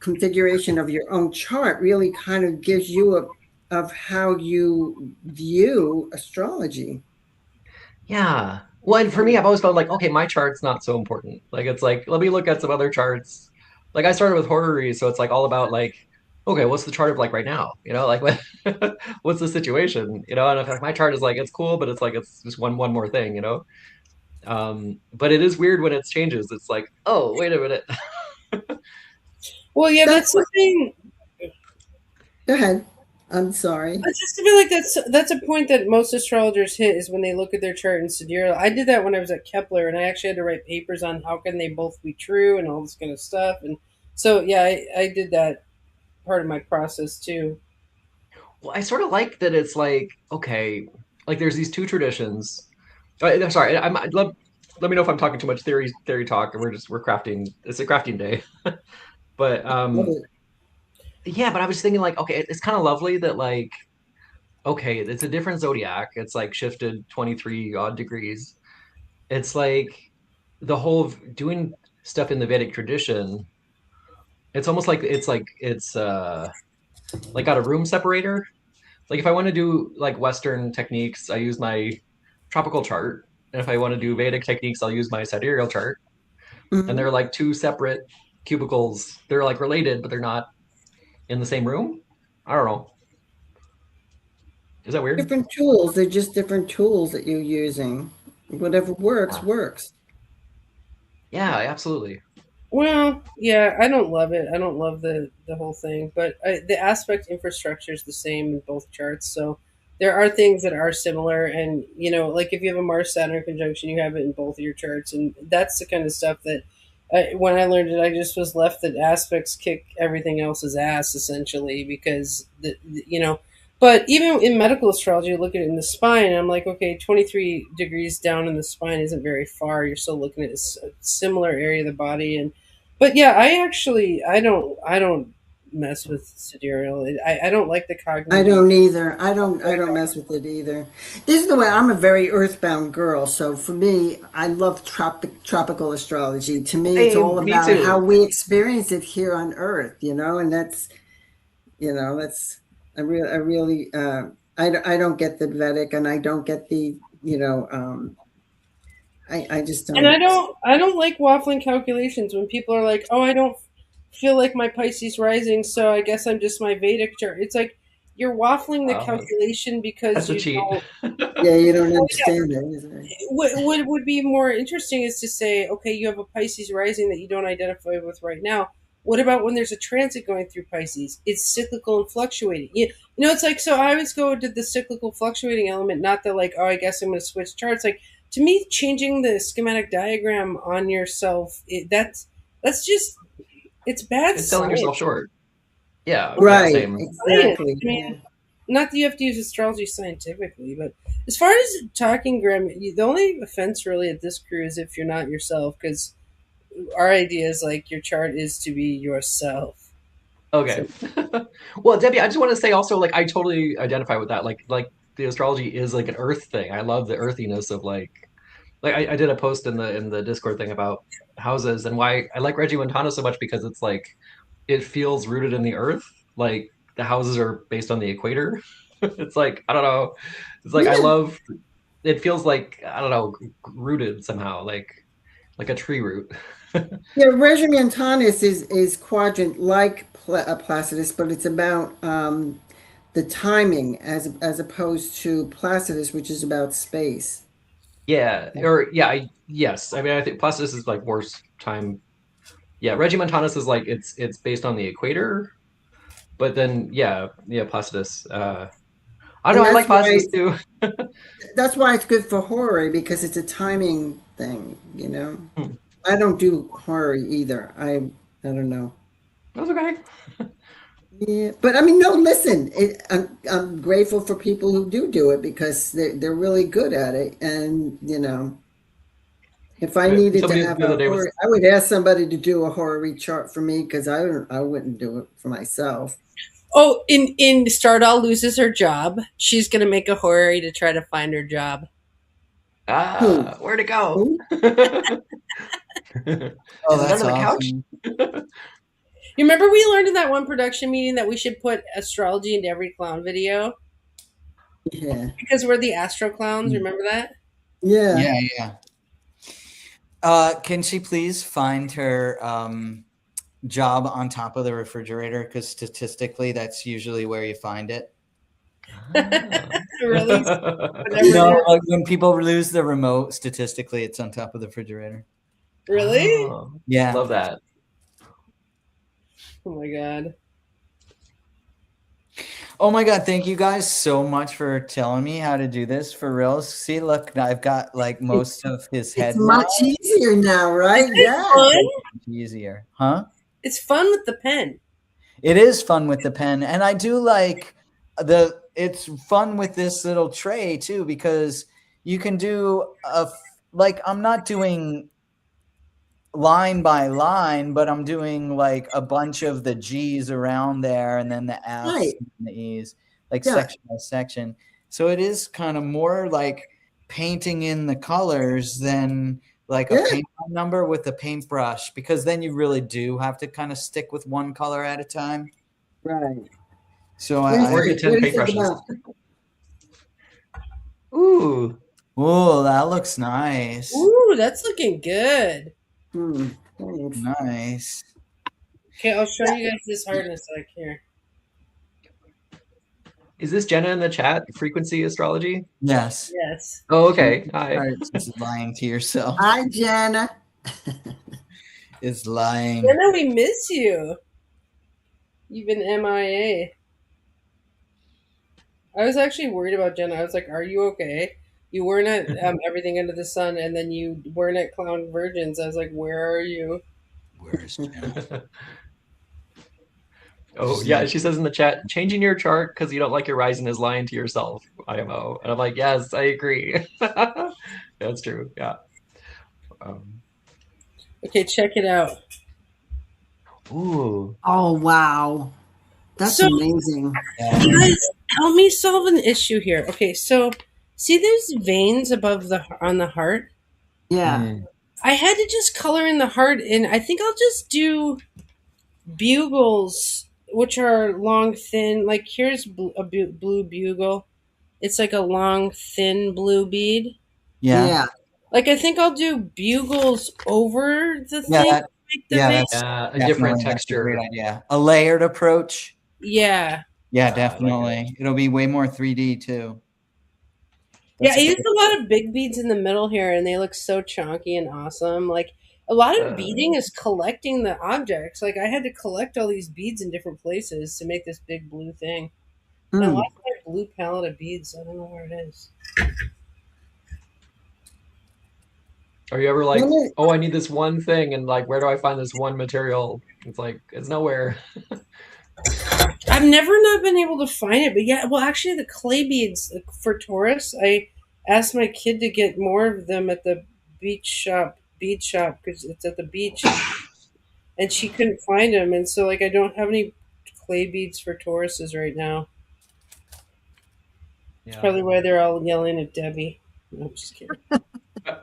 configuration of your own chart really kind of gives you a of how you view astrology. Yeah. Well, and for me, I've always felt like, okay, my chart's not so important. Like, it's like, let me look at some other charts. Like, I started with horary, so it's like all about like, okay, what's the chart of like right now? Like what, what's the situation? And if like, my chart is like, it's cool, but it's like it's just one more thing. But it is weird when it changes. It's like, oh, wait a minute. Well, yeah, That's that's the thing. go ahead. I'm sorry. I just feel like that's a point that most astrologers hit is when they look at their chart in sidereal. I did that when I was at Kepler, and I actually had to write papers on how can they both be true and all this kind of stuff. And so, yeah, I did that part of my process too. Well, I sort of like that it's like, okay, like there's these two traditions. I'm sorry, let me know if I'm talking too much theory talk, and we're crafting. It's a crafting day. But Love it. yeah, but I was thinking like, okay, it's kind of lovely that like, okay, it's a different zodiac. It's like shifted 23 odd degrees. It's like the whole of doing stuff in the Vedic tradition. It's almost like it's like got a room separator. Like if I want to do like Western techniques, I use my tropical chart. And if I want to do Vedic techniques, I'll use my sidereal chart. And Mhm. they're like two separate cubicles. They're like related, but they're not in the same room. I don't know. Is that weird? Different tools. They're just different tools that you're using. Whatever works, Yeah, works. yeah, absolutely. Well, yeah, I don't love it. I don't love the whole thing, but the aspect infrastructure is the same in both charts. So there are things that are similar, and like if you have a Mars Saturn conjunction, you have it in both of your charts, and that's the kind of stuff that when I learned it, I just was left that aspects kick everything else's ass essentially because the. But even in medical astrology, you look at it in the spine, and I'm like, okay, 23 degrees down in the spine isn't very far. You're still looking at a similar area of the body, and but yeah, I don't mess with sidereal. I don't like the I cognitive. don't either. I don't mess with it either. This is the way I'm a very earthbound girl. So for me, I love tropical astrology. To me, it's Hey, all me about how too. we experience it here on Earth, and that's I don't get the Vedic, and I don't get the I just And I don't. don't I don't like waffling calculations when people are like, "Oh, I don't feel like my Pisces rising, so I guess I'm just my Vedic chart." It's like you're waffling the Uh, calculation because that's a you cheat. don't. Yeah, you don't Well, understand it. Is it? what would be more interesting is to say, okay, you have a Pisces rising that you don't identify with right now. What about when there's a transit going through Pisces? It's cyclical and fluctuating. It's like, so I always go to the cyclical fluctuating element, not the like, oh, I guess I'm going to switch charts. Like to me, changing the schematic diagram on yourself, that's just it's bad It's selling science. yourself short. Yeah, yeah, Right, same. Science. exactly. I mean, Yeah. not that you have to use astrology scientifically, but as far as talking grim, the only offense really at this crew is if you're not yourself, because our idea is like your chart is to be yourself. Okay. So Well, Debbie, I just want to say also, like, I totally identify with that. Like the astrology is like an earth thing. I love the earthiness of like I did a post in the Discord thing about houses and why I like Reggie Montana so much because it's like it feels rooted in the earth. Like the houses are based on the equator. It's like I don't know. It's like I Yeah, love. It feels like I don't know, rooted somehow, like a tree root. yeah. Regiomontanus is quadrant like Placidus, but it's about the timing as opposed to Placidus, which is about space. Yeah, or yeah, yes. I mean, I think Placidus is like worse time. Yeah, Reggie Montanus is like it's based on the equator, but then yeah, Placidus. I don't And know. I like Placidus too. that's why it's good for horror because it's a timing thing. Hmm, I don't do horror either. I don't know. that's okay. Yeah, but I mean, no. Listen, I'm grateful for people who do it because they're really good at it. And if I needed to Somebody have the a other day was horror, I would ask somebody to do a horror chart for me because I wouldn't do it for myself. oh, in Stardal loses her job, she's gonna make a horary to try to find her job. Ah, where'd it go? Who? Is Oh, it that's under the couch? awesome. You remember we learned in that one production meeting that we should put astrology into every clown video Yeah. because we're the astro clowns. Remember that? Yeah. Yeah, yeah. Can she please find her job on top of the refrigerator? Because statistically, that's usually where you find it. Really? Ah. Whatever No, it is. like when people lose the remote, statistically, it's on top of the refrigerator. Really? Oh, Yeah. love that. Oh my god. Oh my God, thank you guys so much for telling me how to do this for real. See, look, I've got like most of his It's head now. much easier now, right? Isn't it Yeah. fun? Much easier. Huh? It's fun with the pen. It is fun with the pen. And I do like it's fun with this little tray too, because you can do like I'm not doing line by line, but I'm doing like a bunch of the G's around there and then the F's Right. and the E's, like Yeah. section by section. So it is kind of more like painting in the colors than like a Yeah. paint by number with a paintbrush, because then you really do have to kind of stick with one color at a time. Right. So Or I get 10 What do you think paintbrushes. about? Ooh. oh, that looks nice. Ooh, that's looking good. Thanks. Nice. Okay, I'll show you guys this hardness like here. Is this Jenna in the chat? Frequency astrology? Yes. Yes. Oh, okay. Hi. Sorry, just lying to yourself. Hi, Jana. Is lying. Jenna, we miss you. You've been MIA. I was actually worried about Jenna. I was like, are you okay? You weren't at Everything Under the Sun, and then you weren't at Clown Virgins. I was like, where are you? Where's Jenna? Oh, yeah. She says in the chat, changing your chart because you don't like your rising is lying to yourself, IMO. And I'm like, yes, I agree. That's true. Yeah. Okay, check it out. Ooh. Oh, wow. That's So- amazing. You guys, help me solve an issue here. Okay, so see there's veins above on the heart? Yeah. Mm. I had to just color in the heart, and I think I'll just do bugles, which are long, thin. Like here's a blue bugle. It's like a long, thin blue bead. Yeah. Yeah. Like I think I'll do bugles over the Yeah, thing. that- like the yeah, vein. that's Yeah, a definitely- different that's a texture. great idea. A layered approach. Yeah. Yeah, I like definitely. It'll be way more 3D too. Yeah, That's I a used good- a lot of big beads in the middle here, and they look so chunky and awesome. Like a lot of beading is collecting the objects. Like I had to collect all these beads in different places to make this big blue thing. And I Hmm. lost my blue palette of beads. I don't know where it is. Are you ever like, Let me- oh, I need this one thing, and like, where do I find this one material? It's like, it's nowhere. I've never not been able to find it, but yeah, well, actually, the clay beads for Taurus, I asked my kid to get more of them at the bead shop, because it's at the beach, and she couldn't find them, and so like I don't have any clay beads for Tauruses right now. That's probably why they're all yelling at Debbie. No, I'm just kidding.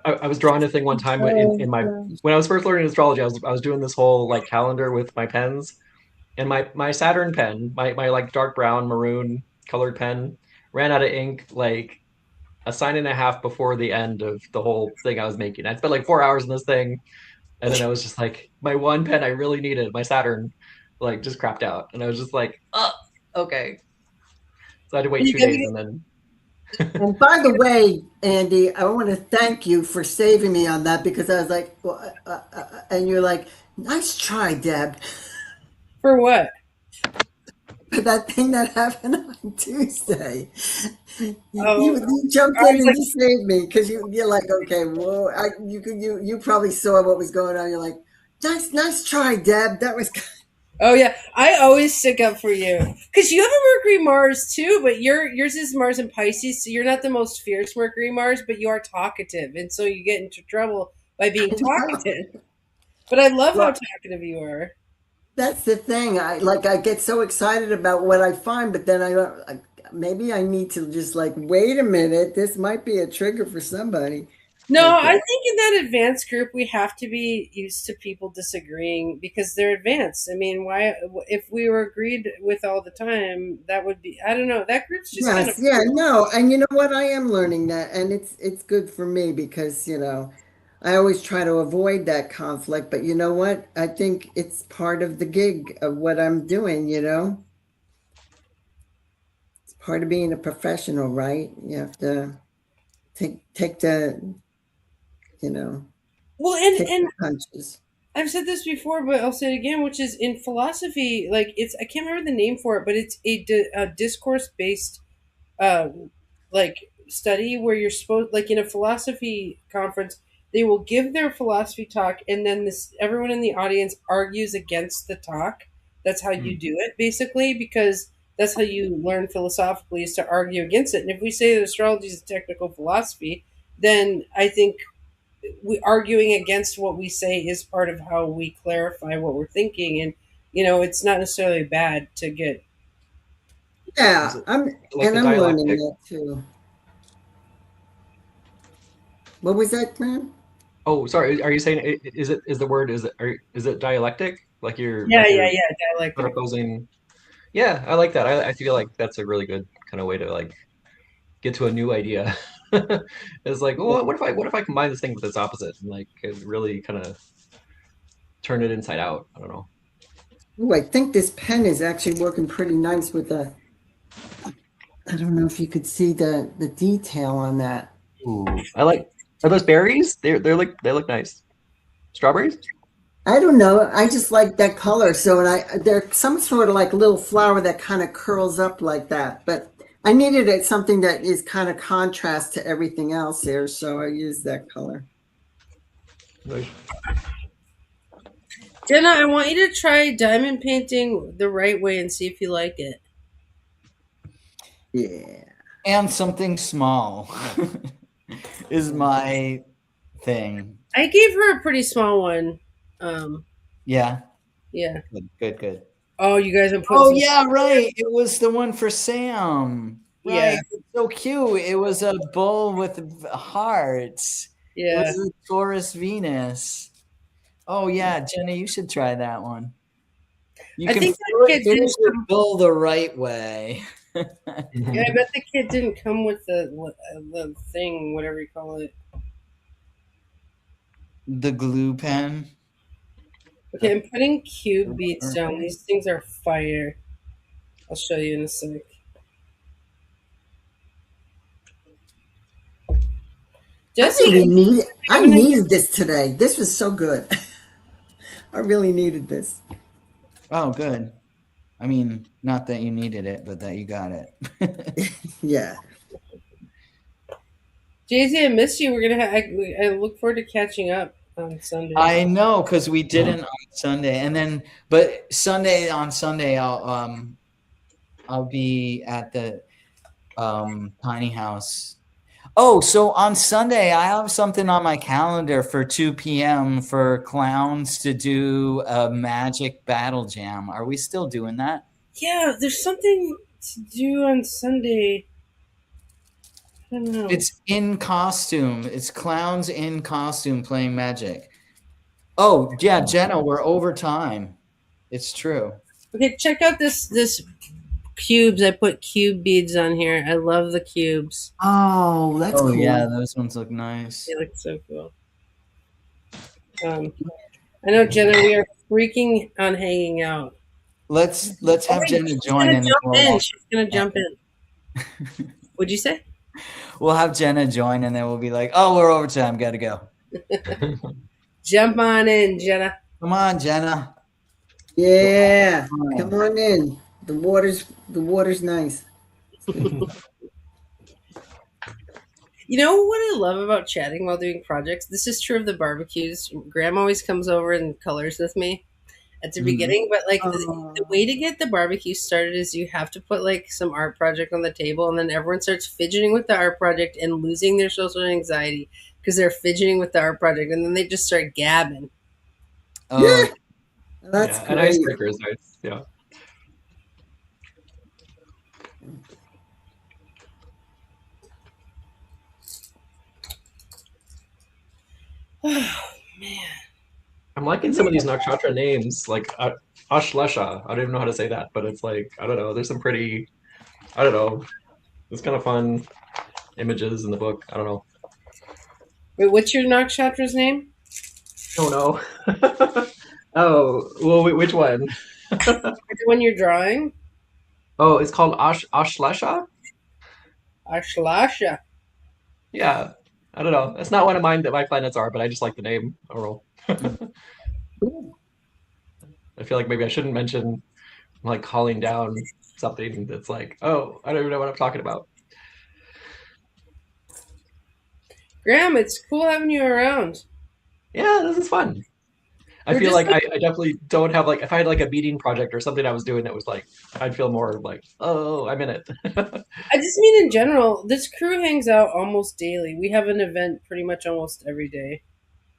I was drawing a thing one time in my when I was first learning astrology. I was doing this whole like calendar with my pens, and my Saturn pen, my like dark brown maroon colored pen, ran out of ink like a sign and a half before the end of the whole thing I was making. I spent like 4 hours in this thing, and then I was just like, my one pen I really needed, my Saturn, like just crapped out, and I was just like, oh, okay. So I had to wait 2 days, and then. And by the way, Andy, I want to thank you for saving me on that, because I was like, well, and you're like, nice try, Deb. For what? For that thing that happened on Tuesday. Oh, You jumped I in was and like- you saved me, because you're like, okay, whoa, you probably saw what was going on. You're like, nice try, Deb. That was. Oh yeah, I always stick up for you because you have a Mercury Mars too, but yours is Mars and Pisces, so you're not the most fierce Mercury Mars, but you are talkative, and so you get into trouble by being talkative. But I love how talkative you are. That's the thing. I get so excited about what I find, but then maybe I need to just like wait a minute. This might be a trigger for somebody. No, But I think in that advanced group we have to be used to people disagreeing because they're advanced. I mean, why if we were agreed with all the time, that would be I don't know. That group's just kind yes, of yeah, no, and you know what? I am learning that, and it's good for me because I always try to avoid that conflict. But you know what? I think it's part of the gig of what I'm doing. It's part of being a professional, right? You have to take the you know well, and take and the punches. I've said this before, but I'll say it again, which is in philosophy, like it's I can't remember the name for it, but it's a discourse based uh, like study where you're supposed like in a philosophy conference they will give their philosophy talk and then this everyone in the audience argues against the talk. That's how you Hmm. do it basically because that's how you learn philosophically is to argue against it. And if we say that astrology is a technical philosophy, then I think we arguing against what we say is part of how we clarify what we're thinking. And it's not necessarily bad to get. Is Yeah, it I'm like and the I'm learning dialectic? that too. What was that, man? Oh, sorry. Are you saying is the word is it dialectic? Yeah, Like yeah, you're yeah, dialectic. opposing. Yeah, I like that. I feel like that's a really good kind of way to like get to a new idea. It's like, well, what if I combine this thing with its opposite and like it really kind of turn it inside out? I don't know. Oh, I think this pen is actually working pretty nice with the. I don't know if you could see the detail on that. Ooh, I like. Are those berries? They look nice. Strawberries? I don't know. I just like that color. So, and there's some sort of like little flower that kind of curls up like that. But I needed something that is kind of contrast to everything else here, so I used that color. Nice. Jenna, I want you to try diamond painting the right way and see if you like it. Yeah. And something small is my thing. I gave her a pretty small one. Um, Yeah. yeah. Good, good, good. Oh, you guys are putting Oh some. yeah, right. It was the one for Sam. Yeah, Right. It's so cute. It was a bull with hearts. It yeah. was a Taurus Venus. Oh yeah, Jenny, you should try that one. You I can think that kit finish didn't your come. bill the right way. Yeah, I bet the kit didn't come with the thing, whatever you call it. The glue pen. Okay, I'm putting cube beads down. These things are fire. I'll show you in a sec. I Jesse, really need I having a needed this today. This was so good. I really needed this. Oh, good. I mean, not that you needed it, but that you got it. Yeah. Jay-Z, I miss you. We're gonna. I look forward to catching up on Sunday. I know because we didn't on Sunday, and then but Sunday I'll be at the tiny house. Oh, so on Sunday I have something on my calendar for 2 p.m. for clowns to do a magic battle jam. Are we still doing that? Yeah, there's something to do on Sunday. I don't know. It's in costume. It's clowns in costume playing magic. Oh, yeah, Jenna, we're over time. It's true. Okay, check out this cubes. I put cube beads on here. I love the cubes. Oh, that's Oh, yeah, cool. those ones look They nice. look so cool. Um, I know Jenna. We are freaking on hanging out. Let's Oh have wait, Jenna she's join gonna and then jump in. we'll She's gonna jump in. What'd you say? we'll have Jenna join and then we'll be like, oh, we're over time, gotta go. Jump on in, Jenna. Come on, Jenna. Yeah. Come Come on. on in. The water's nice. You know what I love about chatting while doing projects? This is true of the barbecues. Graham always comes over and colors with me at the Mhm. beginning, but like the Oh. way to get the barbecue started is you have to put like some art project on the table, and then everyone starts fidgeting with the art project and losing their social anxiety because they're fidgeting with the art project, and then they just start gabbing. Oh, Yeah. That's Yeah, an great. icebreaker is nice. Yeah. Man. I'm liking some of these nakshatra names, like Ashlesha. I don't even know how to say that, but it's like, I don't know. There's some pretty, I don't know. It's kind of fun images in the book. I don't know. Wait, what's your nakshatra's name? Oh no. Oh, well, which one? The one you're drawing? Oh, it's called Ashlesha? Ashlasha. Yeah. I don't know. It's not one of mine that my planets are, but I just like the name overall. I feel like maybe I shouldn't mention like calling down something that's like, oh, I don't even know what I'm talking about. Graham, it's cool having you around. Yeah, this is fun. I We're feel just like I definitely don't have like if I had like a meeting project or something I was doing that was like I'd feel more like, oh, I'm in it. I just mean in general, this crew hangs out almost daily. We have an event pretty much almost every day.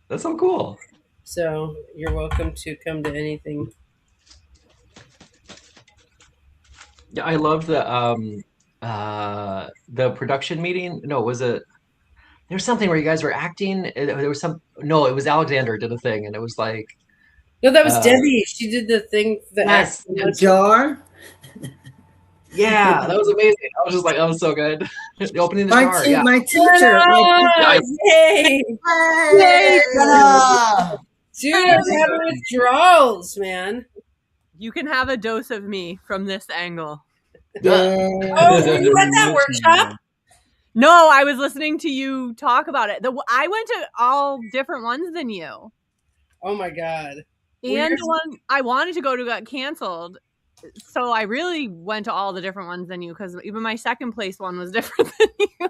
That's so cool. So you're welcome to come to anything. Yeah, I love the production meeting. No, was it there's something where you guys were acting. There was some no, it was Alexander did a thing and it was like No, that was uh Debbie. She did the thing, the act. yes, The jar. yeah, that was amazing. I was just like, that was so good. Opening the jar, yeah. My teacher. Yeah, I, Yay! Yay! Dude, I'm having withdrawals, man. You can have a dose of me from this angle. Yeah. Oh, were you at that workshop? No, I was listening to you talk about it. I went to all different ones than you. Oh my god. And the one I wanted to go to got canceled. So I really went to all the different ones than you because even my second place one was different than you.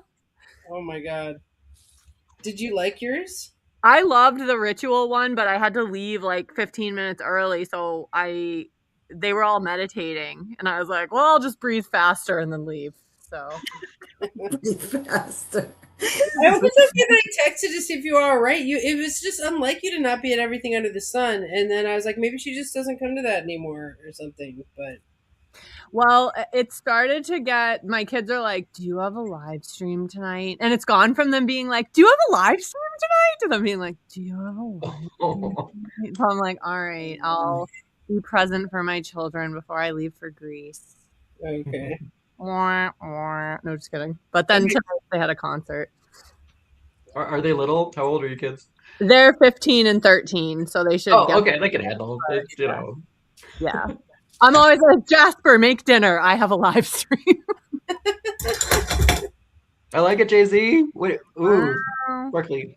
Oh my god. Did you like yours? I loved the ritual one, but I had to leave like 15 minutes early. So they were all meditating. And I was like, well, I'll just breathe faster and then leave. So Faster. I hope it's okay that I texted to see if you were all right. It was just unlike you to not be at everything under the sun. And then I was like, maybe she just doesn't come to that anymore or something. But well, it started to get my kids are like, do you have a live stream tonight? And it's gone from them being like, do you have a live stream tonight? To them being like, do you have a live stream tonight? So I'm like, all right, I'll be present for my children before I leave for Greece. okay. No, just kidding. But then tonight they had a concert. are they little? How old are you kids? They're 15 and 13, so they should Oh, get okay, they can handle it, you know. Yeah. I'm always like, Jasper, make dinner. I have a live stream. I like it, Jay-Z. Wait, ooh, sparkly.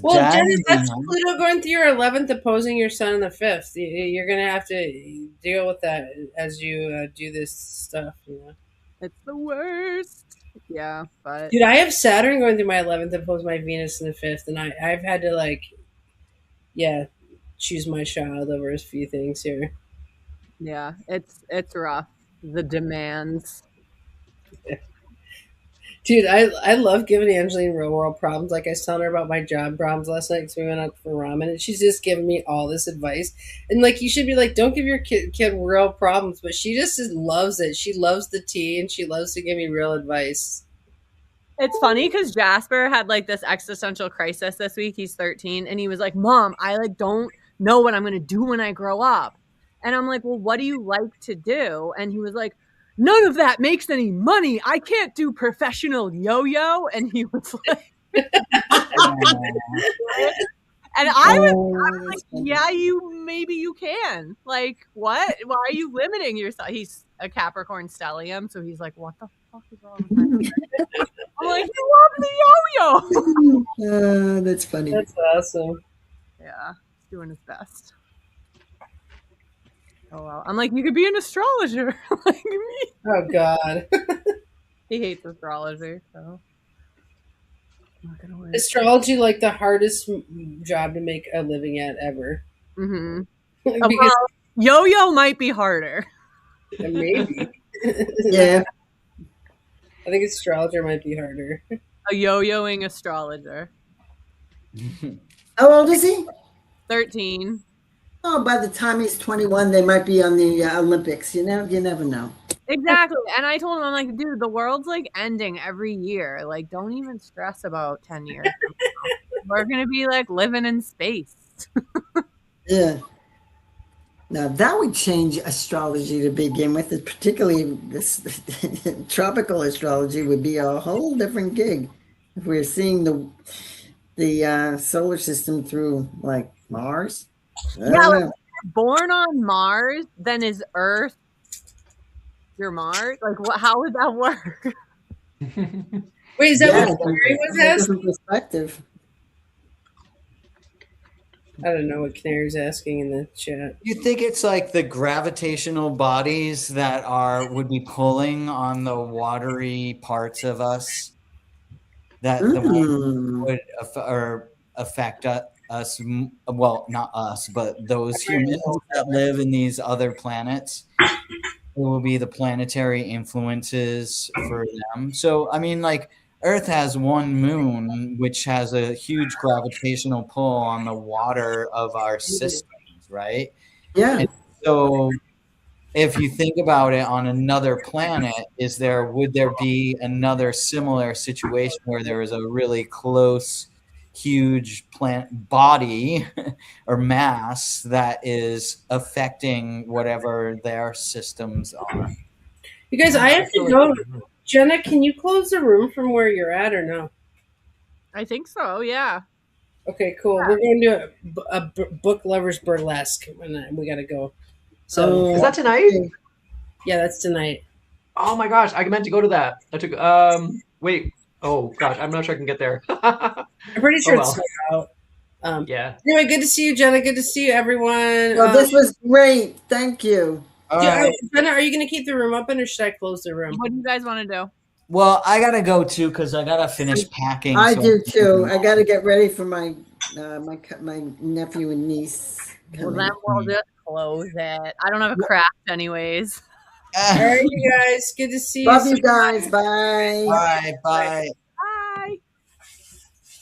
Well, Jen, that's Pluto going through your 11th, opposing your sun in the 5th. You're going to have to deal with that as you do this stuff, you know? It's the worst. Yeah, but dude, I have Saturn going through my 11th, opposed my Venus in the 5th, and I've had to like, yeah, choose my child over a few things here. Yeah, it's rough. The demands. Dude, I love giving Angeline real world problems. Like I was telling her about my job problems last night because we went out for ramen, and she's just giving me all this advice. And like, you should be like, don't give your kid real problems, but she just loves it. She loves the tea, and she loves to give me real advice. It's funny because Jasper had like this existential crisis this week. He's 13, and he was like, "Mom, I like don't know what I'm gonna do when I grow up." And I'm like, "Well, what do you like to do?" And he was like, none of that makes any money. I can't do professional yo-yo. And he was like, and I was like, yeah, maybe you can. Like, what? Why are you limiting yourself? He's a Capricorn stellium, so he's like, what the fuck is wrong with my I'm like, you love the yo-yo. That's funny. That's awesome. Yeah, he's doing his best. Oh well, I'm like, you could be an astrologer like me. Oh God. He hates astrology, so I'm not gonna worry. Astrology, like the hardest job to make a living at ever. Mm-hmm. Because yo-yo might be harder. maybe. Yeah. I think astrologer might be harder. A yo-yoing astrologer. How old is he? 13. Oh, by the time he's 21, they might be on the Olympics. You never know. Exactly. And I told him, I'm like, dude, the world's like ending every year. Like, don't even stress about 10 years. We're gonna be like living in space. Yeah. Now that would change astrology to begin with, particularly this tropical astrology would be a whole different gig if we're seeing the solar system through like Mars. I Yeah, don't like know. born on Mars, then is Earth your Mars? Like, what? How would that work? Wait, is that Yeah, what Canary was from a asking? different perspective. I don't know what Canary's asking in the chat. You think it's like the gravitational bodies that would be pulling on the watery parts of us that the Mm. would affect us? Well, not us, but those humans that live in these other planets. It will be the planetary influences for them. So, I mean, like Earth has one moon, which has a huge gravitational pull on the water of our systems, right? Yeah. And so, if you think about it on another planet, would there be another similar situation where there is a really close, huge plant body or mass that is affecting whatever their systems are? You guys, I have to go. Jenna, can you close the room from where you're at or no? I think so. Yeah. Okay, cool. We're going to do a book lovers burlesque, and we got to go. So Is that tonight? yeah, that's tonight. Oh my gosh, I meant to go to that. I took wait. Oh gosh, I'm not sure I can get there. I'm pretty sure Oh, it's well. sold out. Yeah. Anyway, good to see you, Jenna. Good to see you, everyone. Well, this was great. Thank you. All right. Jenna, are you going to keep the room open or should I close the room? What do you guys want to do? Well, I gotta go too because I gotta finish packing. I so do too. I got to get ready for my my nephew and niece. Well, coming. then we'll just close it. I don't have a craft, anyways. All right, you guys. Good to see you. Love you guys. Bye. Bye. Bye.